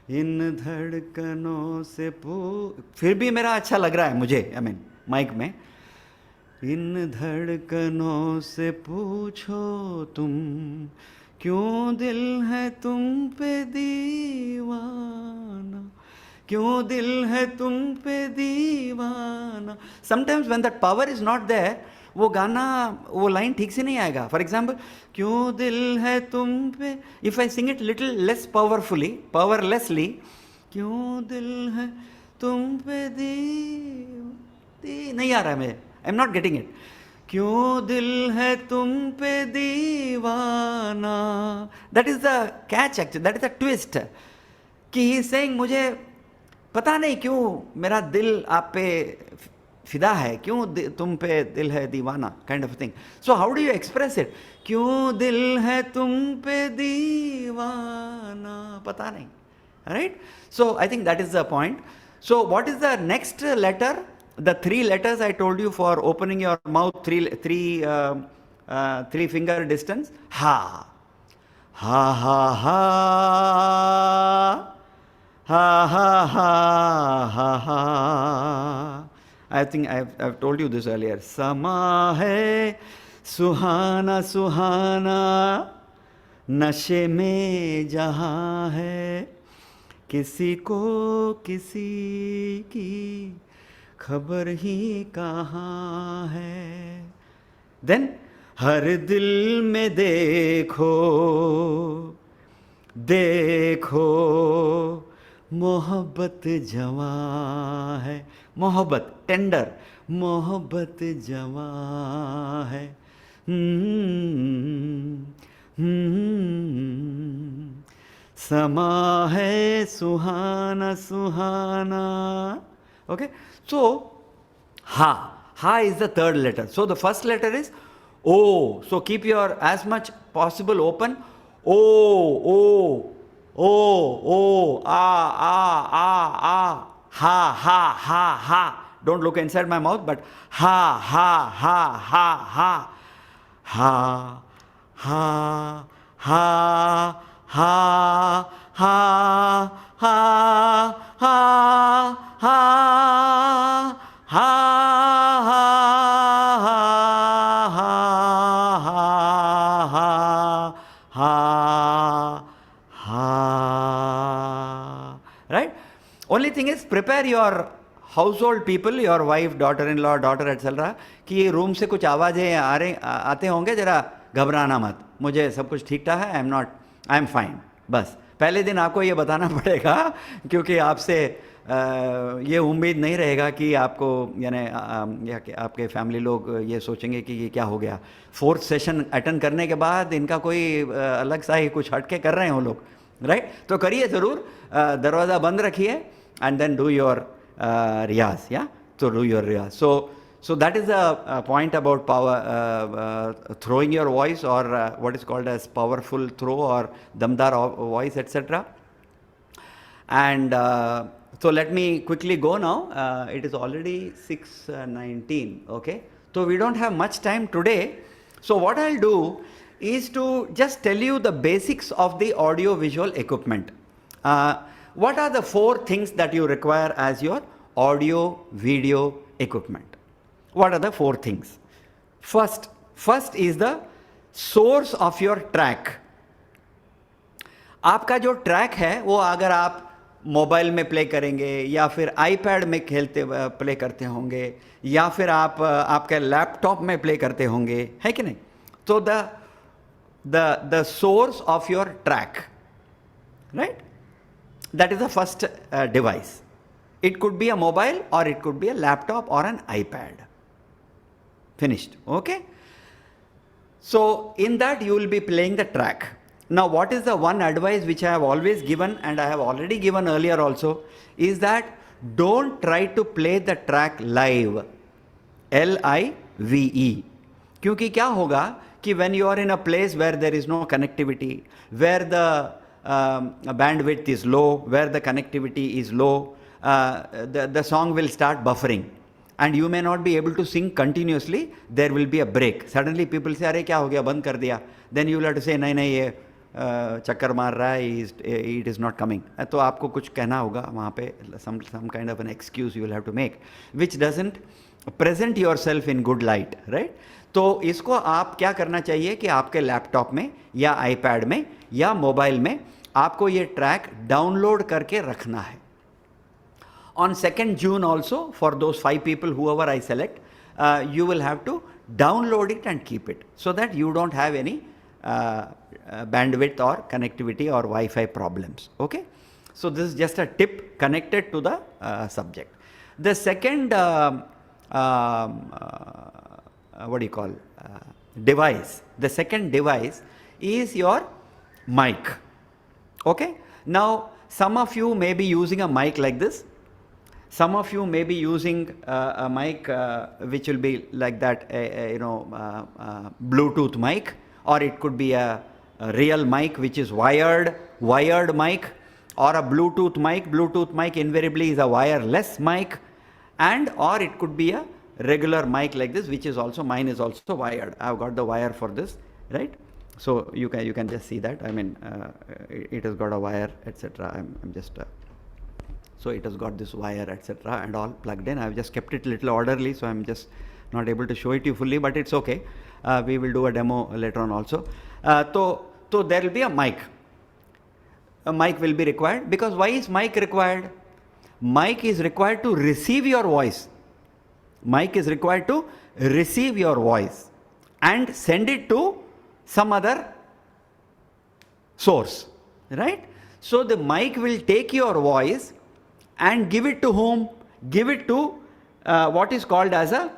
इन धड़कनों से फिर भी मेरा अच्छा लग रहा है मुझे, माइक में. इन धड़कनों से पूछो तुम, क्यों दिल है तुम पे दीवाना, क्यों दिल है तुम पे दीवाना. Sometimes when that power is not there, वो गाना, वो लाइन ठीक से नहीं आएगा. फॉर एग्जाम्पल, क्यों दिल है तुम पे, if I sing it little less powerlessly, क्यों दिल है तुम पे नहीं आ रहा है मुझे, I am not getting it. क्यों दिल है तुम पे दीवाना. That is the catch actually, that is the twist कि ही इज सेइंग मुझे पता नहीं क्यों मेरा दिल आप पे फिदा है, क्यों तुम पे दिल है दीवाना, kind of thing. So how do you express it? क्यों दिल है तुम पे दीवाना, पता नहीं, right? So I think that is the point. So what is the next letter? The 3 letters I told you for opening your mouth, three finger distance. Ha, ha, ha, ha, ha, ha, ha, ha, ha. I think I've told you this earlier. Sama hai सुहाना सुहाना, नशे में जहाँ है, किसी को किसी की खबर ही कहाँ है. देन हर दिल में देखो देखो मोहब्बत जवां है, मोहब्बत टेंडर, मोहब्बत जवां है. समा है सुहाना सुहाना. Okay, so ha is the third letter. So the first letter is O. So keep your as much possible open. O, O, O, O, ah, ha, ha, ha, ha. Don't look inside my mouth, but ha, ha, ha, ha, ha, ha, ha, ha, ha, ha, ha, ha, ha, right? Only thing is prepare your household people, your wife, daughter-in-law, daughter, etc. कि ये room से कुछ आवाज़ें आते होंगे, जरा घबराना मत, मुझे सब कुछ ठीक ठाक है, आई एम फाइन. बस पहले दिन आपको ये बताना पड़ेगा, क्योंकि आपसे ये उम्मीद नहीं रहेगा कि आपको यानी आपके फैमिली लोग ये सोचेंगे कि ये क्या हो गया. 4th सेशन अटेंड करने के बाद इनका कोई अलग सा ही कुछ हटके कर रहे हैं वो लोग, राइट? तो करिए ज़रूर, दरवाज़ा बंद रखिए and then do your riyaz, yeah? So do your riyaz. So that is a point about power, throwing your voice, or what is called as powerful throw or damdar voice, etc. And so let me quickly go now. It is already 6:19, okay? So we don't have much time today. So what I'll do is to just tell you the basics of the audio visual equipment. What are the 4 things that you require as your audio video equipment? What are the 4 things? First is the source of your track. आपका जो track है वो अगर आप mobile में play करेंगे या फिर आईपैड में प्ले करते होंगे या फिर आप आपके लैपटॉप में प्ले करते होंगे, है कि नहीं? तो the source of your track, right? That is the first device. It could be a mobile or it could be a laptop or an iPad. Finished, okay? So in that you will be playing the track. Now, what is the one advice which I have always given, and I have already given earlier also, is that don't try to play the track live, LIVE. क्योंकि क्या होगा कि when you are in a place where there is no connectivity, where the bandwidth is low, where the connectivity is low, the song will start buffering. And you may not be able to sing continuously, there will be a break. Suddenly people say, अरे क्या हो गया, बंद कर दिया. Then you will have to say, नहीं नहीं ये चक्कर मार रहा है, it is not coming. तो आपको कुछ कहना होगा वहाँ पे, some kind of an excuse you will have to make, which doesn't present yourself in good light, right? तो इसको आप क्या करना चाहिए कि आपके लैपटॉप में या आईपैड में या मोबाइल में आपको ये ट्रैक डाउनलोड करके रखना है. On 2nd June also, for those 5 people, whoever I select, you will have to download it and keep it, so that you don't have any bandwidth or connectivity or Wi-Fi problems. Okay, so this is just a tip connected to the subject. The second device, the second device is your mic. Okay, now some of you may be using a mic like this. Some of you may be using a mic which will be like that, Bluetooth mic, or it could be a real mic which is wired mic, or a Bluetooth mic. Bluetooth mic invariably is a wireless mic, and or it could be a regular mic like this, which is also, mine is also wired. I've got the wire for this, right? So you can just see that. I mean, it has got a wire, etc. I'm just so it has got this wire, etc. and all plugged in. I've just kept it a little orderly, so I'm just not able to show it to you fully, but it's okay. We will do a demo later on also. So there will be a mic. A mic will be required, because why is mic required? Mic is required to receive your voice. Mic is required to receive your voice and send it to some other source, right? So the mic will take your voice and give it to whom? Give it to what is called as a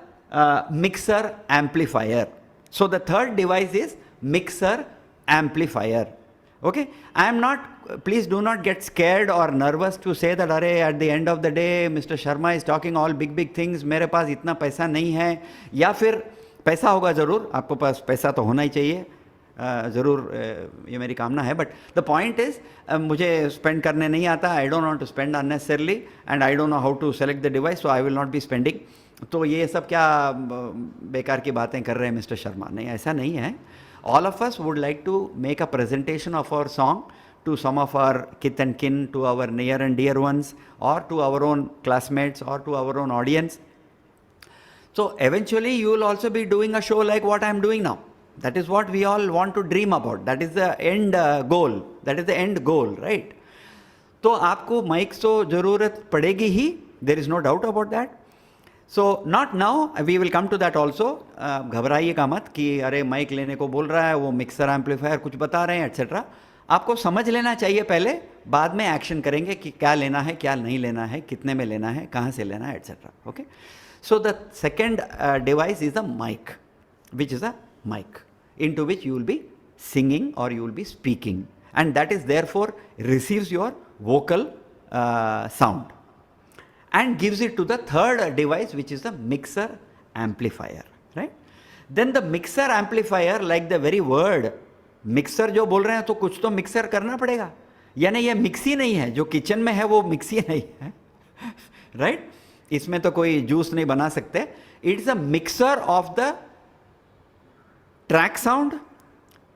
mixer amplifier. So the third device is mixer amplifier. Okay, I am not, please do not get scared or nervous to say that अरे at the end of the day Mr. Sharma is talking all big things, मेरे पास इतना पैसा नहीं है, या फिर पैसा होगा ज़रूर, आपको पास पैसा तो होना ही चाहिए, ज़रूर ये मेरी कामना है, बट द पॉइंट इज़ मुझे स्पेंड करने नहीं आता, I don't want to spend unnecessarily and I don't know how to select the device, so I will not be spending. तो ये सब क्या बेकार की बातें कर रहे हैं मिस्टर शर्मा? नहीं, ऐसा नहीं है. All of us would like to make a presentation of our song to some of our kith and kin, to our near and dear ones, or to our own classmates, or to our own audience. So eventually you will also be doing a show like what I am doing now. That is what we all want to dream about. That is the end goal. That is the end goal, right? तो आपको mic तो ज़रूरत पड़ेगी ही, there is no doubt about that. So not now, we will come to that also. घबराइएगा मत कि अरे mic लेने को बोल रहा है, वो मिक्सर एम्पलीफायर कुछ बता रहे हैं, एट्सेट्रा. आपको समझ लेना चाहिए पहले, बाद में एक्शन करेंगे कि क्या लेना है, क्या नहीं लेना है, कितने में लेना है, कहाँ से लेना है, etcetera. Okay, so the second device is a mic, which is a mic into which you will be singing or you will be speaking, and that is therefore receives your vocal sound and gives it to the third device, which is the mixer amplifier, right? Then the mixer amplifier, like the very word mixer जो बोल रहे हैं, तो कुछ तो mixer करना पड़ेगा, यानी ये मिक्सी नहीं है, जो किचन में है वो मिक्सी नहीं है, राइट? इसमें तो कोई जूस नहीं बना सकते. It's a mixer of the track sound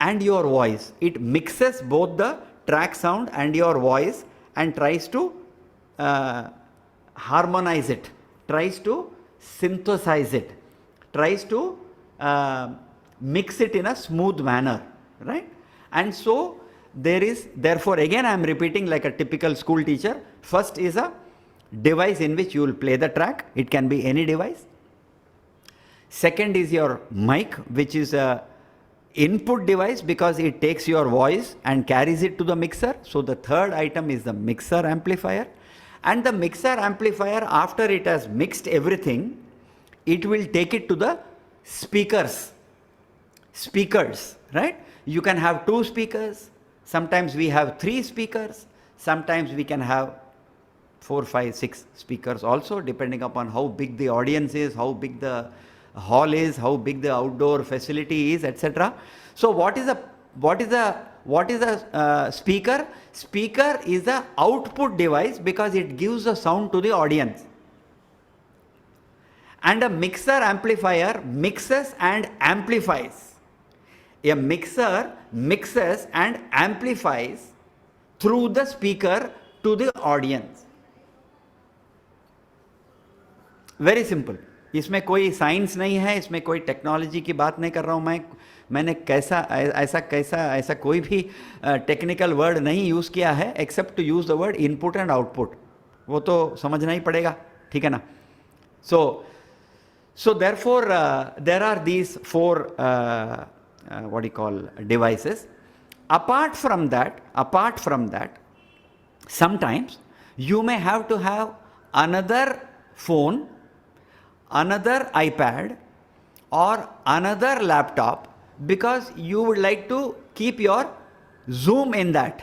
and your voice. It mixes both the track sound and your voice and tries to harmonize it, tries to synthesize it, tries to mix it in a smooth manner, right? And so there is, therefore again I am repeating like a typical school teacher, first is a device in which you will play the track. It can be any device. Second is your mic, which is a input device because it takes your voice and carries it to the mixer. So the third item is the mixer amplifier. And the mixer amplifier, after it has mixed everything, it will take it to the speakers, right? You can have 2 speakers, Sometimes we have 3 speakers, sometimes we can have 4, 5, 6 speakers also, depending upon how big the audience is, how big the hall is, how big the outdoor facility is, etc. So what is a speaker? Speaker is the output device because it gives the sound to the audience. And a mixer amplifier mixes and amplifies. A mixer mixes and amplifies through the speaker to the audience. Very simple. इसमें कोई science नहीं है, इसमें कोई technology की बात नहीं कर रहा हूँ मैंने ऐसा कोई भी टेक्निकल वर्ड नहीं यूज़ किया है except to use the word input and output. वो तो समझना ही पड़ेगा, ठीक है ना. So therefore there are these 4 what you call devices. Apart from that, sometimes you may have to have another phone, another iPad or another laptop because you would like to keep your zoom in that.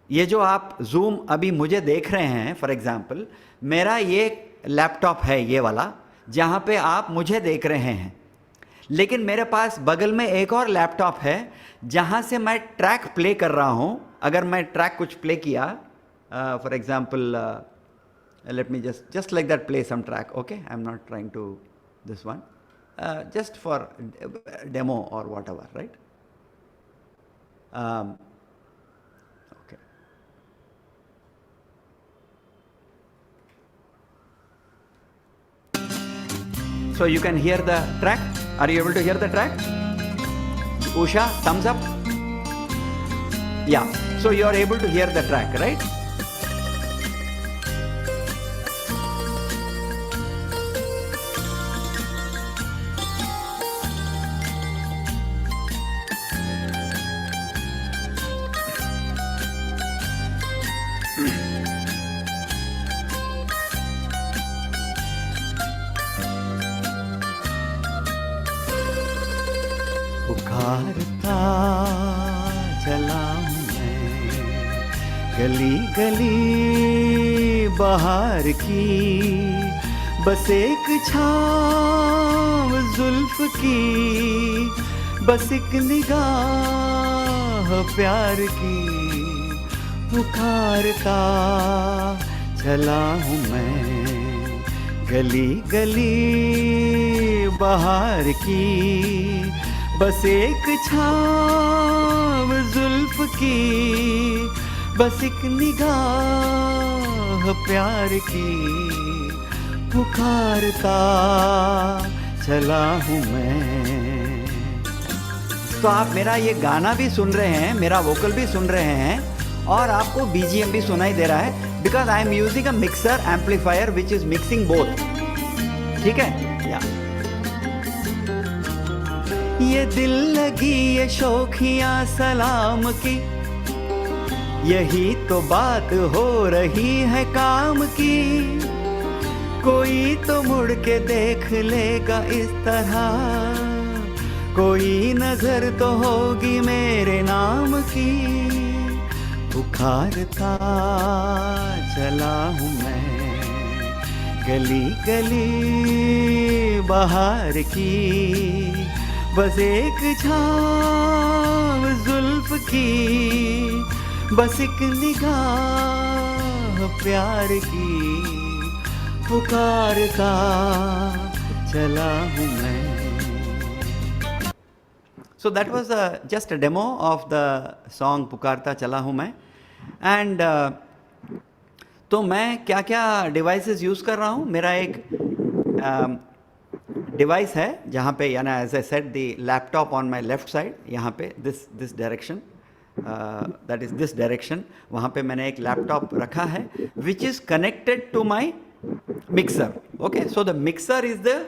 ये जो आप zoom अभी मुझे देख रहे हैं, for example मेरा ये लैपटॉप है ये वाला जहाँ पे आप मुझे देख रहे हैं, लेकिन मेरे पास बगल में एक और लैपटॉप है जहाँ से मैं ट्रैक प्ले कर रहा हूँ. अगर मैं ट्रैक कुछ प्ले किया, for example let me just like that play some track. Okay, I'm not trying to this one, just for demo or whatever, right? Okay. So you can hear the track. Are you able to hear the track? Usha, thumbs up. Yeah, so you are able to hear the track, right? पुकारता चला हूँ मैं गली गली बहार की, बस एक छाँव जुल्फ की, बस एक निगाह प्यार की. पुकारता चला हूँ मैं गली गली बहार की, बस एक छाँव जुल्फ की, बस एक निगाह प्यार की. पुकारता चला हूँ मैं. तो आप मेरा ये गाना भी सुन रहे हैं, मेरा वोकल भी सुन रहे हैं और आपको बीजीएम भी सुनाई दे रहा है because I am using a mixer amplifier which is mixing both. ठीक है. या ये दिल लगी ये शौखियाँ सलाम की, यही तो बात हो रही है काम की. कोई तो मुड़ के देख लेगा इस तरह, कोई नजर तो होगी मेरे नाम की. पुकारता चला हूँ मैं गली गली बहार की, बस एक छाँव जुल्फ की, बस एक निगाह प्यार की. पुकारता चला हूँ मैं. So that was just a demo of the song पुकारता चला हूँ मैं. And तो मैं क्या क्या devices यूज़ कर रहा हूँ. मेरा एक डिवाइस है जहाँ पे यानी as I said the laptop on my left side, यहाँ पे this direction, that is this direction, वहाँ पे मैंने एक लैपटॉप रखा है which is connected to my mixer. Okay, so the mixer is the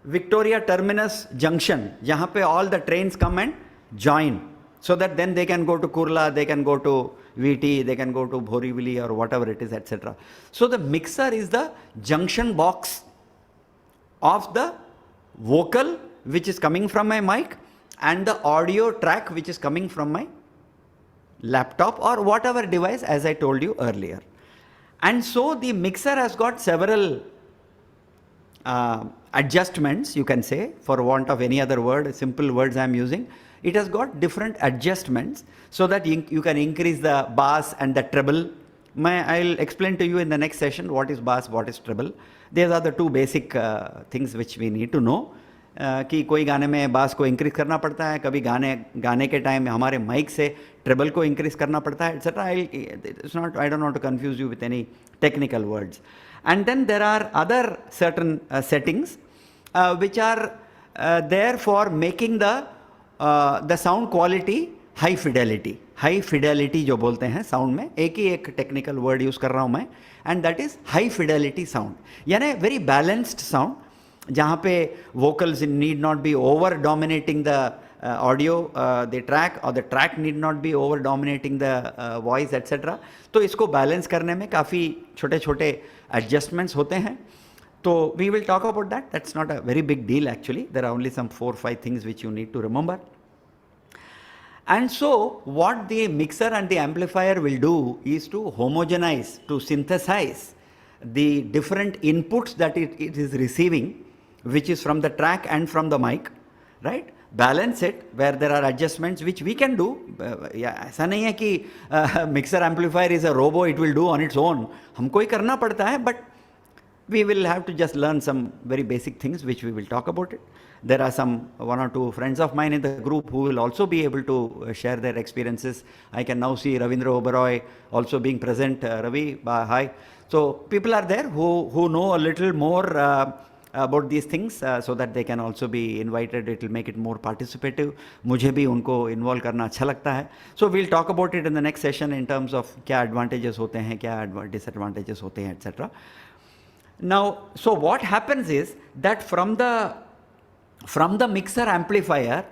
Victoria Terminus junction जहाँ पे all the trains come and join, so that then they can go to Kurla, they can go to VT, they can go to Borivali or whatever it is, etc. So the mixer is the junction box of the vocal which is coming from my mic and the audio track which is coming from my laptop or whatever device, as I told you earlier. And so the mixer has got several adjustments, you can say, for want of any other word, simple words I am using. It has got different adjustments so that you can increase the bass and the treble. I'll explain to you in the next session what is bass, what is treble. These are the two basic things which we need to know. कि कोई गाने में बास को increase करना पड़ता है, कभी गाने के टाइम हमारे माइक से ट्रेबल को इंक्रीज करना पड़ता है, etcetera. It's not, I don't want to confuse you with any technical words. And then there are other certain settings which are there for making the sound quality high fidelity. High fidelity जो बोलते हैं sound में, एक ही एक technical word use कर रहा हूँ मैं, and that is high Fidelity sound. यानी वेरी बैलेंस्ड साउंड, जहाँ पे vocals need not be over dominating the audio, the track, or the track need not be over dominating the voice, etc. तो इसको balance करने में काफ़ी छोटे छोटे adjustments होते हैं. तो we will talk about that. That's not a very big deal actually. There are only some 4-5 things which you need to remember. And so what the mixer and the amplifier will do is to homogenize, to synthesize the different inputs that it is receiving, which is from the track and from the mic, right? Balance it where there are adjustments which we can do. ऐसा नहीं है कि mixer amplifier is a robo, it will do on its own. हमको ही करना पड़ता है, but we will have to just learn some very basic things which we will talk about it. There are one or two friends of mine in the group who will also be able to share their experiences. I can now see Ravindra Oberoi also being present. Ravi, hi. So people are there who know a little more about these things, so that they can also be invited. It will make it more participative. मुझे भी उनको involve करना अच्छा लगता है. So we'll talk about it in the next session in terms of क्या advantages होते हैं, क्या disadvantages होते हैं, etc. Now, so what happens is that from the mixer amplifier,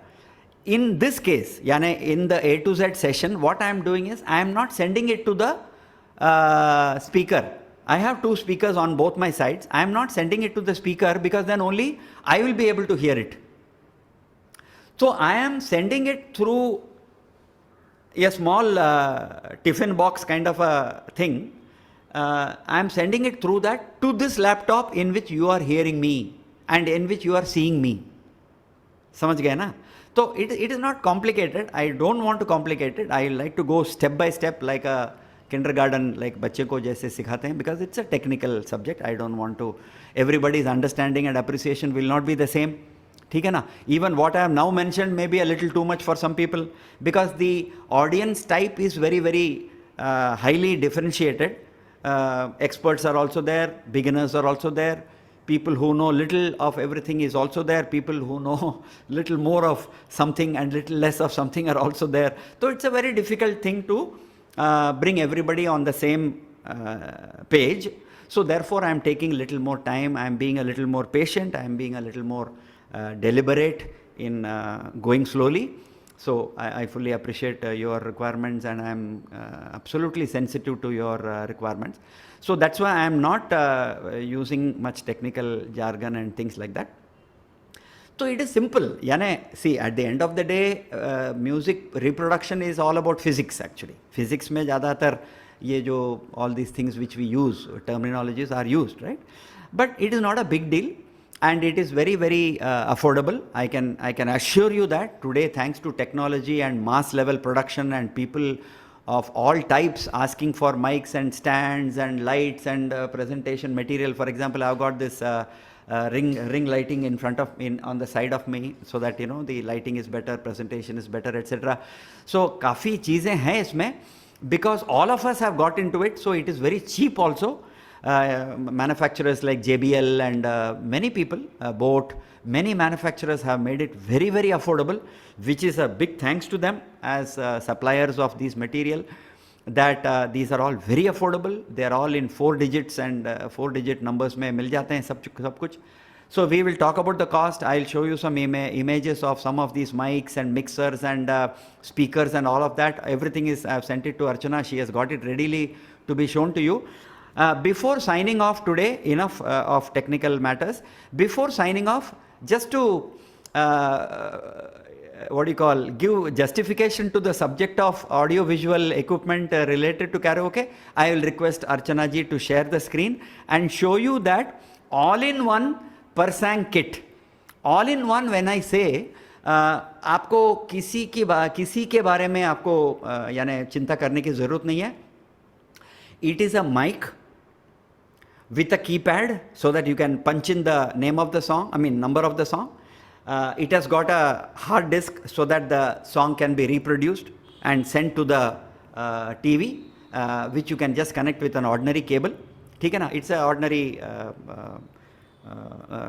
in this case, यानी in the A to Z session, what I am doing is I am not sending it to the speaker. I have two speakers on both my sides. I am not sending it to the speaker because then only I will be able to hear it. So I am sending it through a small tiffin box kind of a thing. I am sending it through that to this laptop in which you are hearing me and in which you are seeing me. समझ गए ना? So it is not complicated. I don't want to complicate it. I like to go step by step like a kindergarten, like बच्चे को जैसे सिखाते हैं, because it's a technical subject. I don't want to, everybody's understanding and appreciation will not be the same. ठीक है ना? Even what I have now mentioned may be a little too much for some people, because the audience type is very, very highly differentiated. Experts are also there, beginners are also there, people who know little of everything is also there, people who know little more of something and little less of something are also there. So it's a very difficult thing to bring everybody on the same page. So therefore I am taking a little more time, I am being a little more patient, I am being a little more deliberate in going slowly. So I fully appreciate your requirements, and I am absolutely sensitive to your requirements. So that's why I am not using much technical jargon and things like that. So it is simple. यानी see, at the end of the day, music reproduction is all about physics actually. Physics में ज़्यादातर ये जो all these things which we use, terminologies are used, right? But it is not a big deal. And it is very, very affordable. I can assure you that today, thanks to technology and mass level production and people of all types asking for mics and stands and lights and presentation material. For example, I've got this ring lighting in front of on the side of me, so that you know the lighting is better, presentation is better, etc. So काफ़ी चीज़ें हैं इसमें, because all of us have got into it. So it is very cheap also. Manufacturers like JBL and many people, Boat, many manufacturers have made it very, very affordable, which is a big thanks to them as suppliers of this material, that these are all very affordable. They are all in 4 digits and 4-digit numbers में मिल जाते हैं सब कुछ. So we will talk about the cost. I'll show you some images of some of these mics and mixers and speakers and all of that. Everything is, I've sent it to Archana. She has got it readily to be shown to you. Before signing off today, enough of technical matters. Before signing off, just to what do you call, give justification to the subject of audio visual equipment related to karaoke, I will request Archana ji to share the screen and show you that all-in-one Persang kit. All-in-one when I say, आपको किसी के बारे में आपको यानी चिंता करने की ज़रूरत नहीं है. It is a mic with a keypad so that you can punch in the name of the song, number of the song. It has got a hard disk so that the song can be reproduced and sent to the TV, which you can just connect with an ordinary cable. ठीक है ना? It's an ordinary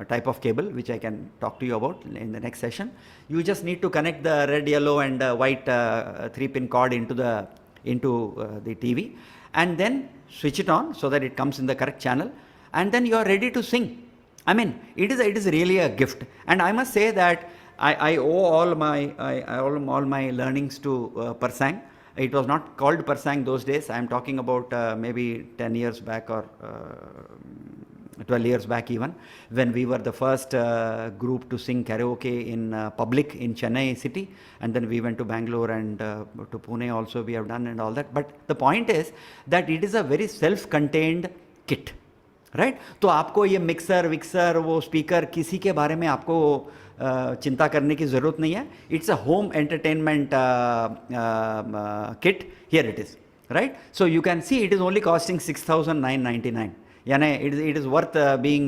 type of cable which I can talk to you about in the next session. You just need to connect the red, yellow and white 3-pin cord into the TV, and then switch it on so that it comes in the correct channel, and then you are ready to sing. It is really a gift, and I must say that I owe all my learnings to Persang. It was not called Persang those days. I am talking about maybe 10 years back or 12 years back even, when we were the first group to sing karaoke in public in Chennai city, and then we went to Bangalore and to Pune also we have done and all that. But the point is that it is a very self-contained kit, right? तो आपको ये mixer विक्सर वो speaker किसी के बारे में आपको चिंता करने की ज़रूरत नहीं है. It's a home entertainment kit. Here it is, right? So you can see it is only costing 6,999. It is worth being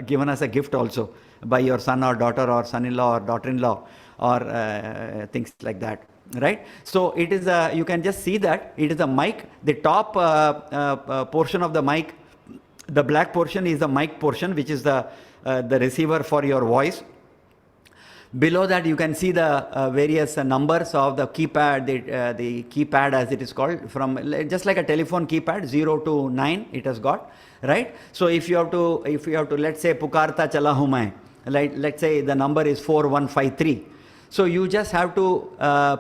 given as a gift also by your son or daughter or son-in-law or daughter-in-law or things like that, right? So it is you can just see that it is a mic. The top portion of the mic, the black portion is the mic portion, which is the receiver for your voice. Below that you can see the various numbers of the keypad, the keypad as it is called, from just like a telephone keypad, 0 to 9 it has got, right? So if you have to let's say pukarta chala hu main, let's say the number is 4153, so you just have to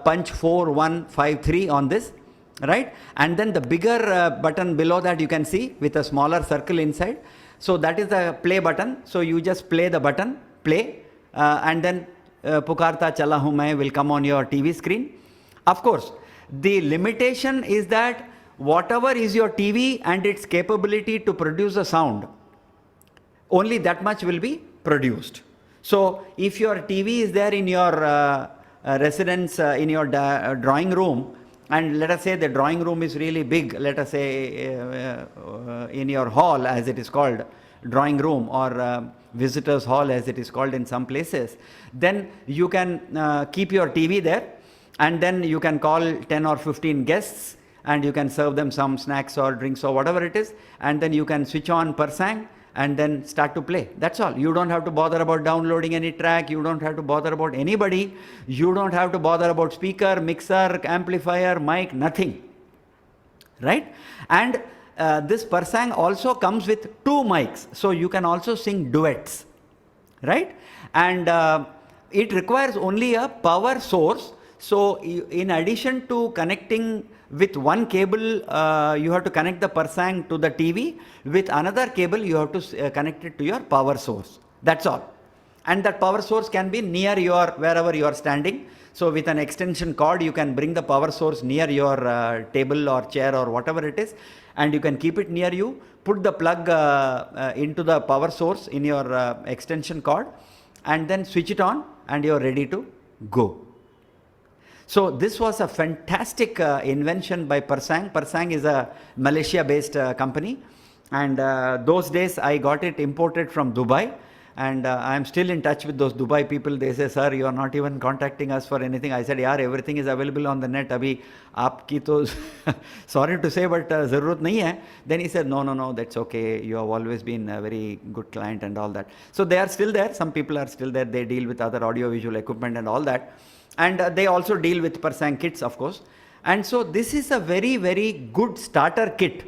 punch 4153 on this, right? And then the bigger button below that you can see with a smaller circle inside, so that is the play button. So you just play the button play, and then Pukarta Chala Hu Main will come on your TV screen. Of course, the limitation is that whatever is your TV and its capability to produce a sound, only that much will be produced. So if your TV is there in your residence, in your drawing room, and let us say the drawing room is really big, let us say in your hall as it is called, drawing room, or visitors hall as it is called in some places, then you can keep your TV there, and then you can call 10 or 15 guests and you can serve them some snacks or drinks or whatever it is, and then you can switch on Persang and then start to play. That's all. You don't have to bother about downloading any track, you don't have to bother about anybody, you don't have to bother about speaker, mixer, amplifier, mic, nothing, right? And this Persang also comes with 2 mics, so you can also sing duets, right? And it requires only a power source. So in addition to connecting with one cable, you have to connect the Persang to the TV. With another cable, you have to connect it to your power source. That's all. And that power source can be near wherever you are standing. So with an extension cord, you can bring the power source near your table or chair or whatever it is, and you can keep it near you. Put the plug into the power source in your extension cord, and then switch it on, and you are ready to go. So this was a fantastic invention by Persang. Persang is a Malaysia-based company, and those days I got it imported from Dubai. And I am still in touch with those Dubai people. They say, sir, you are not even contacting us for anything. I said, yaar, everything is available on the net. Abhi aapki to sorry to say, but zarurat nahi hai. Then he said, no, that's okay. You have always been a very good client and all that. So they are still there. Some people are still there. They deal with other audio visual equipment and all that. And they also deal with Persang kits, of course. And so this is a very, very good starter kit.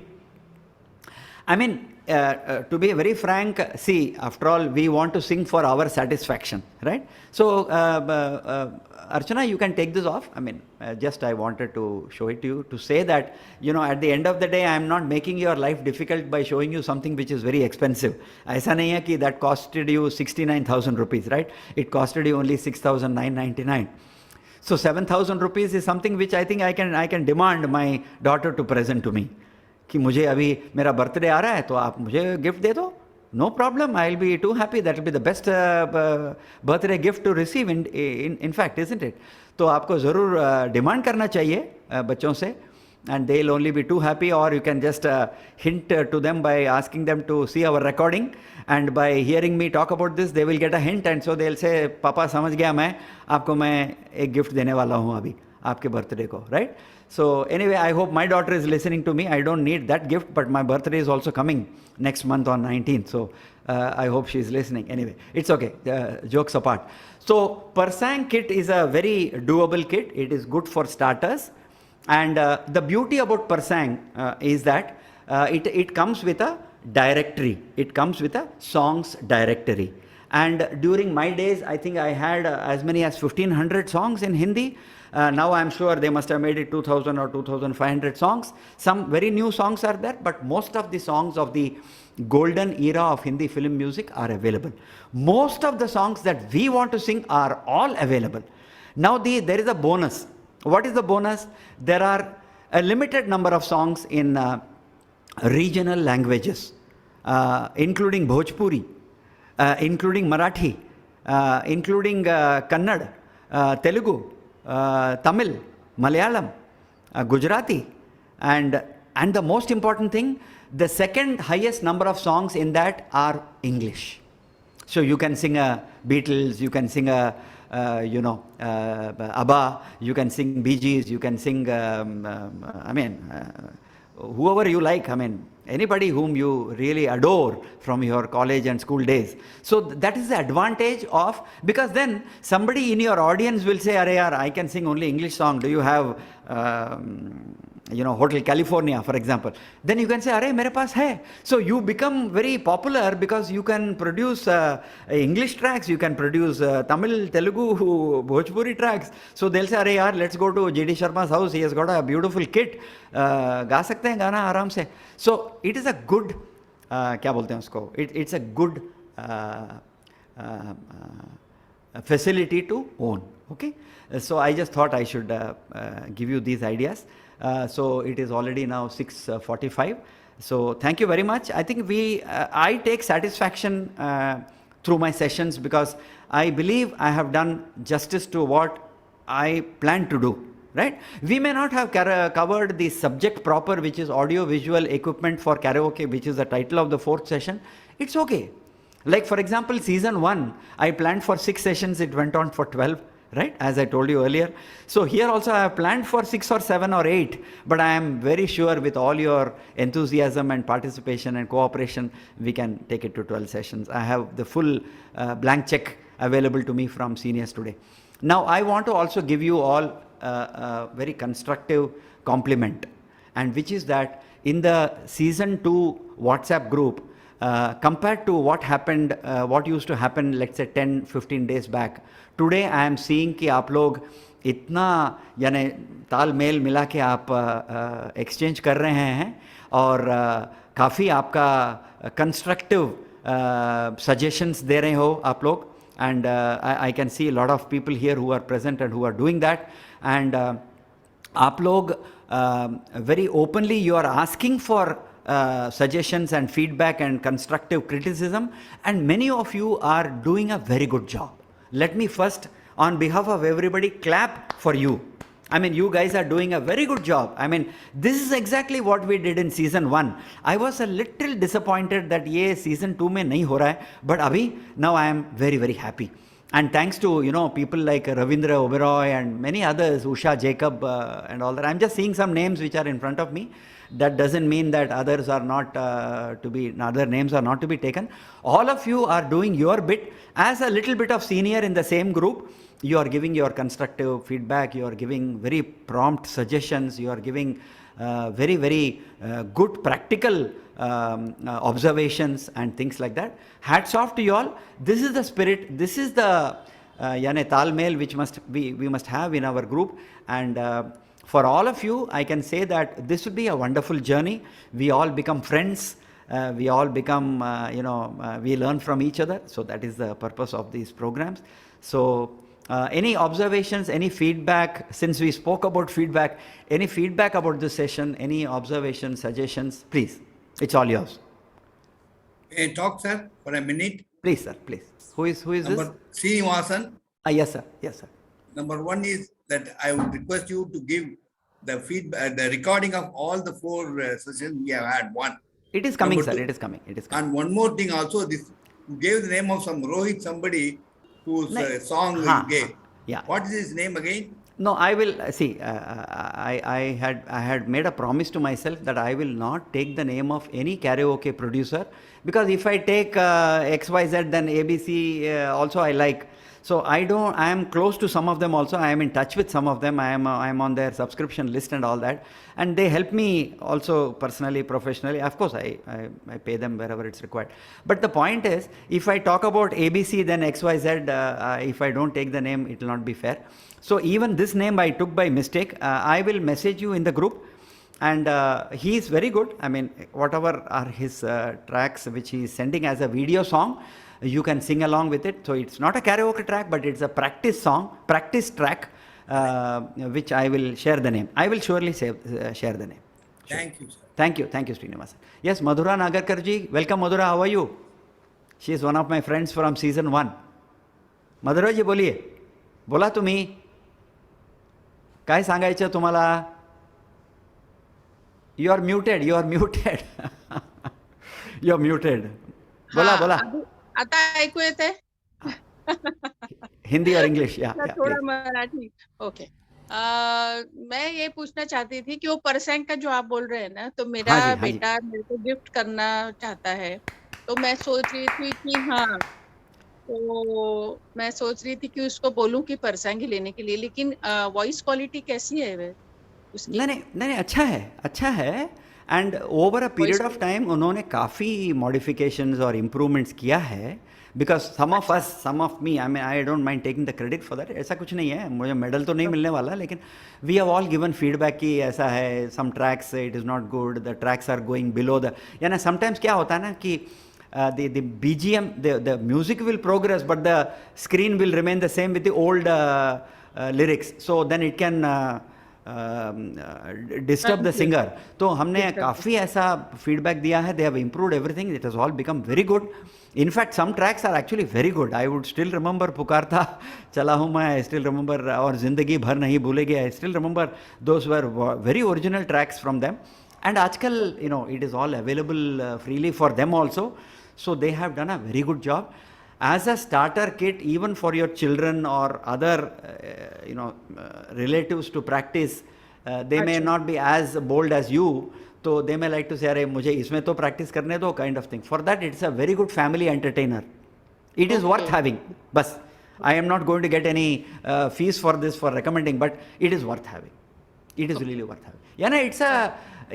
I mean, to be very frank, see, after all, we want to sing for our satisfaction, right? So, Archana, you can take this off. I mean, just I wanted to show it to you, to say that, you know, at the end of the day, I am not making your life difficult by showing you something which is very expensive. Aisa nahi hai ki that costed you 69,000 rupees, right? It costed you only 6,999. So 7,000 rupees is something which I think I can demand my daughter to present to me. कि मुझे अभी मेरा birthday आ रहा है तो आप मुझे gift दे दो. No problem, I'll be too happy. That will be the best birthday gift to receive in fact, isn't it? तो आपको ज़रूर डिमांड करना चाहिए बच्चों से, and they'll only be too happy. Or you can just hint to them by asking them to see our recording, and by hearing me talk about this they will get a hint, and so they'll say पापा समझ गया मैं, आपको मैं एक gift देने वाला हूँ अभी आपके बर्थडे को, right? So anyway, I hope my daughter is listening to me. I don't need that gift, but my birthday is also coming next month on 19th. So I hope she is listening. Anyway, it's okay, jokes apart. So Persang kit is a very doable kit. It is good for starters. And the beauty about Persang is that it comes with a directory. It comes with a songs directory. And during my days, I think I had as many as 1,500 songs in Hindi. Now I'm sure they must have made it 2,000 or 2,500 songs. Some very new songs are there, but most of the songs of the golden era of Hindi film music are available. Most of the songs that we want to sing are all available. Now there is a bonus. What is the bonus? There are a limited number of songs in regional languages, including Bhojpuri, including Marathi, including Kannada, Telugu, Tamil, Malayalam, Gujarati, and the most important thing, the second highest number of songs in that are English. So you can sing a Beatles, you can sing a ABBA, you can sing Bee Gees, you can sing whoever you like, anybody whom you really adore from your college and school days. So that is the advantage of, because then somebody in your audience will say, "Arey yaar, I can sing only English song. Do you have Hotel California, for example?" Then you can say, "Arey, mere paas hai." So you become very popular because you can produce English tracks, you can produce Tamil, Telugu, Bhojpuri tracks. So they'll say, "Arey yaar, let's go to J.D. Sharma's house. He has got a beautiful kit. गा सकते हैं गाना आराम से." So it is a good, क्या बोलते हैं उसको? It's a good facility to own. Okay. So I just thought I should give you these ideas. So it is already now 6:45. So thank you very much. I think I take satisfaction through my sessions because I believe I have done justice to what I plan to do. Right? We may not have covered the subject proper, which is audio visual equipment for karaoke, which is the title of the 4th session. It's okay. Like for example, season 1, I planned for 6 sessions, it went on for 12. Right, as I told you earlier. So here also I have planned for 6 or 7 or 8, but I am very sure with all your enthusiasm and participation and cooperation, we can take it to 12 sessions. I have the full blank check available to me from seniors today. Now I want to also give you all a very constructive compliment, and which is that in the season 2 WhatsApp group, compared to what happened, what used to happen, let's say 10-15 days back, today I am seeing कि आप लोग इतना यानी तालमेल मिला के आप exchange कर रहे हैं और काफ़ी आपका कंस्ट्रक्टिव सजेशंस दे रहे हो आप लोग, and I can see a lot of people here who are present and who are doing that, and आप लोग very openly you are asking for suggestions and feedback and constructive criticism, and many of you are doing a very good job. Let me first, on behalf of everybody, clap for you. You guys are doing a very good job. This is exactly what we did in season 1. I was a little disappointed that ye season 2 mein nahi ho raha hai, but abhi now I am very, very happy. And thanks to people like Ravindra Oberoi and many others, Usha Jacob and all that. I'm just seeing some names which are in front of me. That doesn't mean that others are not other names are not to be taken. All of you are doing your bit. As a little bit of senior in the same group, you are giving your constructive feedback, you are giving very prompt suggestions, you are giving very, very good practical observations and things like that. Hats off to you all. This is the spirit, this is the talmel which we must have in our group, and for all of you, I can say that this will be a wonderful journey. We all become friends. We all become, we learn from each other. So that is the purpose of these programs. So any observations, any feedback? Since we spoke about feedback, any feedback about this session? Any observations, suggestions? Please, it's all yours. May I talk, sir, for a minute? Please, sir. Please. Who is this? Number Srinivasan. Yes, sir. Yes, sir. Number one is that I would request you to give the feedback, the recording of all the 4 sessions we have had. One. It is coming, Number sir. two- It is coming. It is coming. And one more thing also, this you gave the name of some Rohit somebody whose song you gave. Yeah. What is his name again? No, I will see. I had made a promise to myself that I will not take the name of any karaoke producer, because if I take XYZ, then ABC also I like. So I am close to some of them also. I am in touch with some of them. I am on their subscription list and all that, and they help me also personally, professionally. Of course, I pay them wherever it's required. But the point is, if I talk about ABC, then XYZ, if I don't take the name, it will not be fair. So even this name I took by mistake. I will message you in the group, and he is very good. I mean, whatever are his tracks which he is sending as a video song, you can sing along with it. So it's not a karaoke track, but it's a practice song, practice track, which I will share the name. I will surely share the name. Sure. Thank you, sir. Thank you, Srinivasan. Yes, Madhura Nagarkar ji, welcome Madhura. How are you? She is one of my friends from season 1. Madhura ji, बोलिए. बोला तुम्ही काय सांगायचं तुम्हाला? You are muted. You are muted. You are muted. बोला बोला. आता ऐकू येते? हिंदी और इंग्लिश. या थोड़ा मराठी. ओके. मैं ये पूछना चाहती थी कि वो परसेंट का जो आप बोल रहे हैं ना, तो मेरा बेटा मेरे को गिफ्ट करना चाहता है, तो मैं सोच रही थी कि तो मैं सोच रही थी कि उसको बोलूं कि परसेंट ही लेने के लिए, लेकिन वॉइस क्वालिटी कैसी है वे उसकी? नहीं, अच्छा है. And over a period of time उन्होंने काफ़ी मॉडिफिकेशंस और इम्प्रूवमेंट्स किया है. Because some of me, I don't mind taking the credit for that. ऐसा कुछ नहीं है, मुझे मेडल तो नहीं मिलने वाला, लेकिन we have all given feedback कि ऐसा है, some tracks it is not good, the tracks are going below the, यानी समटाइम्स क्या होता है ना कि the BGM, the music will progress, but the screen will remain the same with the old lyrics. So then it can disturb the singer. तो हमने काफ़ी ऐसा feedback दिया है. They have improved everything. It has all become very good. In fact, some tracks are actually very good. I would still remember पुकारता चला हूँ मैं. I still remember और ज़िंदगी भर नहीं भूलेगी. I still remember those were very original tracks from them. And आजकल, it is all available freely for them also. So they have done a very good job. As a starter kit, even for your children or other, relatives to practice, they may not be as bold as you. So they may like to say, अरे मुझे इसमें तो practice करने दो, kind of thing. For that, it's a very good family entertainer. It is worth having. बस, I am not going to get any fees for this for recommending, but it is worth having. It is really worth having.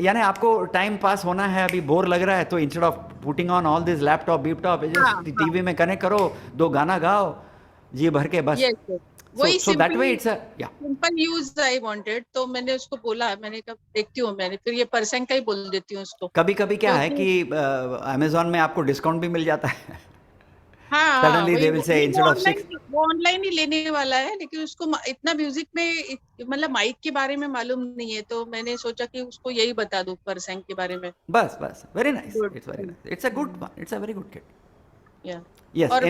यानी आपको time pass होना है, अभी bore लग रहा है, तो instead of putting on all this laptop बीपटॉप, टीवी में कनेक्ट करो, 2 गाना गाओ जी भर के बस. So that way it's simple use I wanted. तो मैंने उसको बोला, मैंने कहा देखती हूँ, मैंने फिर ये परसेंट का ही बोल देती हूँ उसको. कभी क्या है कि अमेज़न में आपको डिस्काउंट भी मिल जाता है. हाँ, Suddenly they will say instead of 6. वो ऑनलाइन ही लेने वाला है, लेकिन उसको इतना म्यूजिक में मतलब माइक के बारे में मालूम नहीं है, तो मैंने सोचा कि उसको यही बता दूं परसेंट के बारे में. बस very nice. It's very nice. It's a good one. It's a very good kit. या यस. और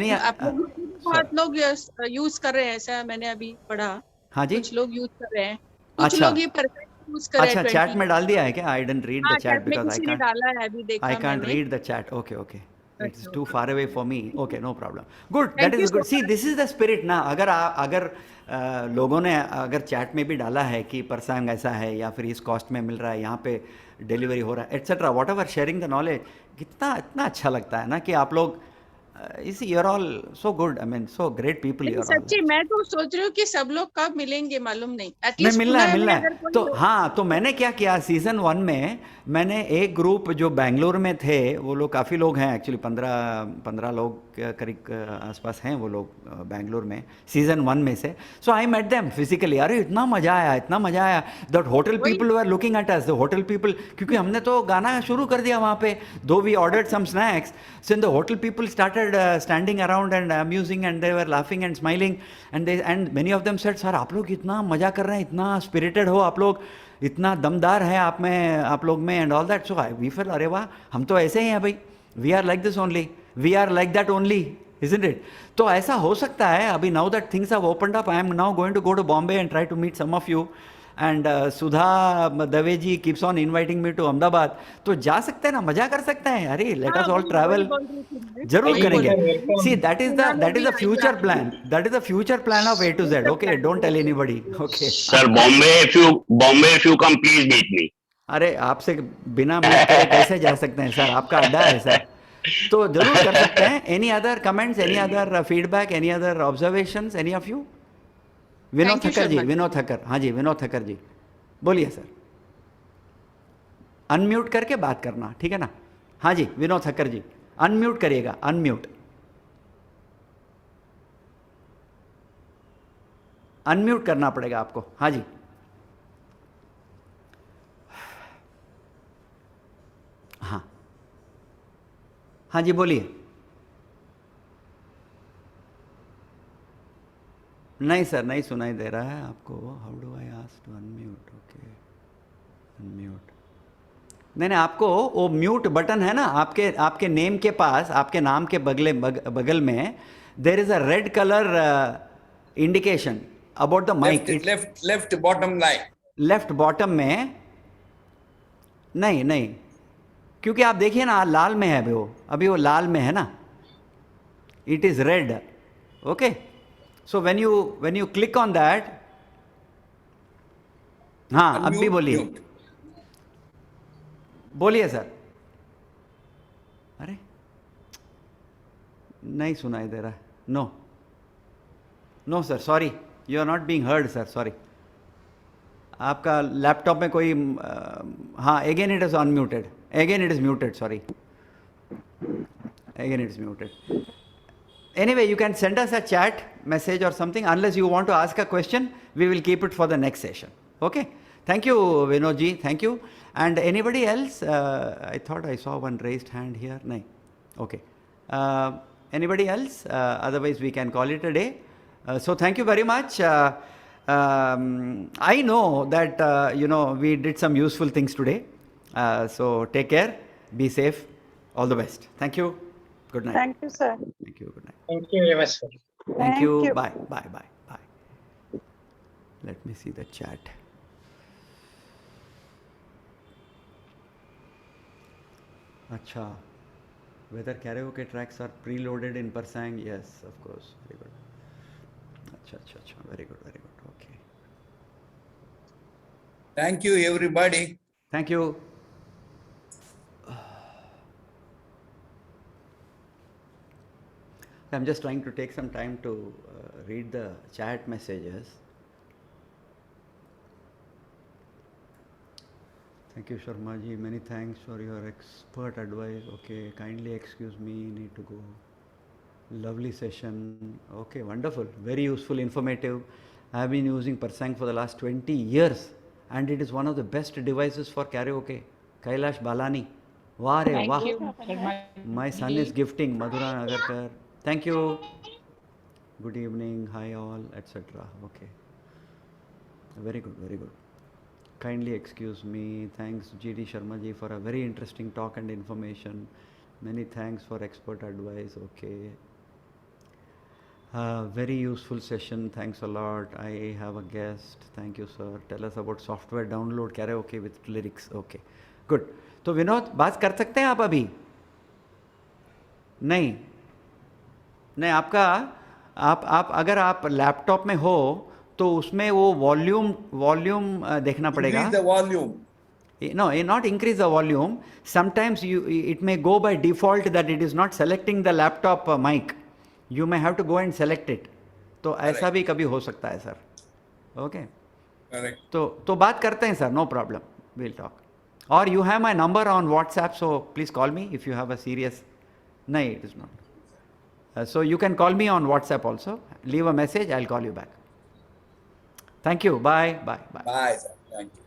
बहुत लोग यूज कर रहे हैं, ऐसा मैंने अभी पढ़ा. हाँ जी, कुछ लोग यूज कर रहे हैं, कुछ लोग ये परसेंट यूज कर रहे हैं. अच्छा, चैट में डाल दिया है क्या? I didn't read the chat because I can't read the chat. Okay. It's too far away for me. Okay, no problem. Good. That is good. See, this is the spirit ना. अगर लोगों ने अगर चैट में भी डाला है कि परसंग ऐसा है या फिर इस कॉस्ट में मिल रहा है, यहाँ पे डिलीवरी हो रहा है, etcetera, whatever, sharing the knowledge, कितना इतना अच्छा लगता है ना कि आप लोग you are all so good. I mean so great people. You are सच्ची मैं तो सोच रही हूँ कि सब लोग कब मिलेंगे मालूम नहीं. नहीं, मिलना है. तो हाँ, तो मैंने क्या किया, सीजन 1 में मैंने एक ग्रुप जो बेंगलोर में थे, वो लोग काफ़ी लोग हैं एक्चुअली, 15 लोग करीब आसपास हैं वो लोग बैंगलोर में, सीज़न 1 में से. सो आई मेट देम फिजिकली. अरे इतना मज़ा आया. That hotel people were looking at us, the hotel people, क्योंकि हमने तो गाना शुरू कर दिया वहाँ पे, though we ordered some snacks. So the hotel people started standing around and amusing and they were laughing and smiling and many of them said, sir आप लोग इतना मज़ा कर रहे हैं, इतना स्पिरिटेड हो आप लोग, इतना दमदार है आप लोग में and all that. So we fell, अरे वाह हम तो ऐसे ही हैं भाई, we are like this only, we are like that only, isn't it? तो ऐसा हो सकता है अभी. Now that things have opened up, I am now going to go to Bombay and try to meet some of you and Sudha Dave ji keeps on inviting me to Ahmedabad. तो जा सकते हैं ना, मजा कर सकते हैं. अरे लेट अस ऑल ट्रैवल, जरूर करेंगे. See that is the future plan, that is the future plan of A to Z. Okay, don't tell anybody. Okay sir, Bombay if you come please meet me. अरे आपसे बिना meet करे कैसे जा सकते हैं सर, आपका अड्डा है सर, तो जरूर कर सकते हैं. Any other comments, any other feedback, any other observations, any of you? Vinod Thakkar ji, Vinod Thakkar, हाँ जी विनोद ठक्कर जी बोलिए सर. अनम्यूट करके बात करना, ठीक है ना? हाँ जी विनोद ठक्कर जी अनम्यूट करिएगा, अनम्यूट अनम्यूट करना पड़ेगा आपको. हाँ जी हाँ हाँ जी बोलिए. नहीं सर, नहीं सुनाई दे रहा है आपको. How do I ask to unmute? Okay unmute. नहीं आपको वो म्यूट बटन है ना आपके नेम के पास, आपके नाम के बगल में there is a red colour indication about the mic. Left bottom line, left bottom में. नहीं क्योंकि आप देखिए ना लाल में है अभी वो लाल में है ना, it is red. Okay, so when you click on that. हाँ अब भी बोलिए सर. अरे नहीं सुनाई दे रहा है. No sir, sorry, you are not being heard sir, sorry. आपका लैपटॉप में कोई हाँ, again it is unmuted, again it is muted, sorry, again it is muted. Anyway, you can send us a chat message or something. Unless you want to ask a question, we will keep it for the next session. Okay? Thank you, Vinod ji. Thank you. And anybody else? I thought I saw one raised hand here. No. Okay. Anybody else? Otherwise, we can call it a day. So thank you very much. I know that we did some useful things today. So take care. Be safe. All the best. Thank you. Good night. Thank you, sir. Thank you. Good night. Thank you very much, sir. Thank you. Bye. Let me see the chat. Acha. Whether karaoke tracks are preloaded in Persang? Yes, of course. Very good. Acha. Very good. Okay. Thank you, everybody. Thank you. I'm just trying to take some time to read the chat messages. Thank you, Sharma ji. Many thanks for your expert advice. Okay, kindly excuse me, need to go. Lovely session. Okay, wonderful. Very useful, informative. I have been using Persang for the last 20 years and it is one of the best devices for karaoke. Kailash Balani. Wah re wah. My son is gifting. Madhura Nagarkar. Thank you. Good evening. Hi all, etc. Okay. Very good. Kindly excuse me. Thanks GD Sharma ji for a very interesting talk and information. Many thanks for expert advice. Okay. Very useful session. Thanks a lot. I have a guest. Thank you, sir. Tell us about software download karaoke with lyrics. Okay. Good. तो विनोद बात कर सकते हैं आप अभी? नहीं आपका आप अगर आप लैपटॉप में हो तो उसमें वो वॉल्यूम देखना पड़ेगा. Increase the volume. No, not increase the volume. Sometimes it may go by default that it is not selecting the laptop mic. You may have to go and select it. तो ऐसा भी कभी हो सकता है sir. Okay. Correct. तो बात करते हैं sir. No problem. Will talk. और you have my number on WhatsApp, so please call me if you have a serious. नहीं, it is not. So you can call me on WhatsApp also. Leave a message, I'll call you back. Thank you. Bye. Bye. Bye. Bye, sir. Thank you.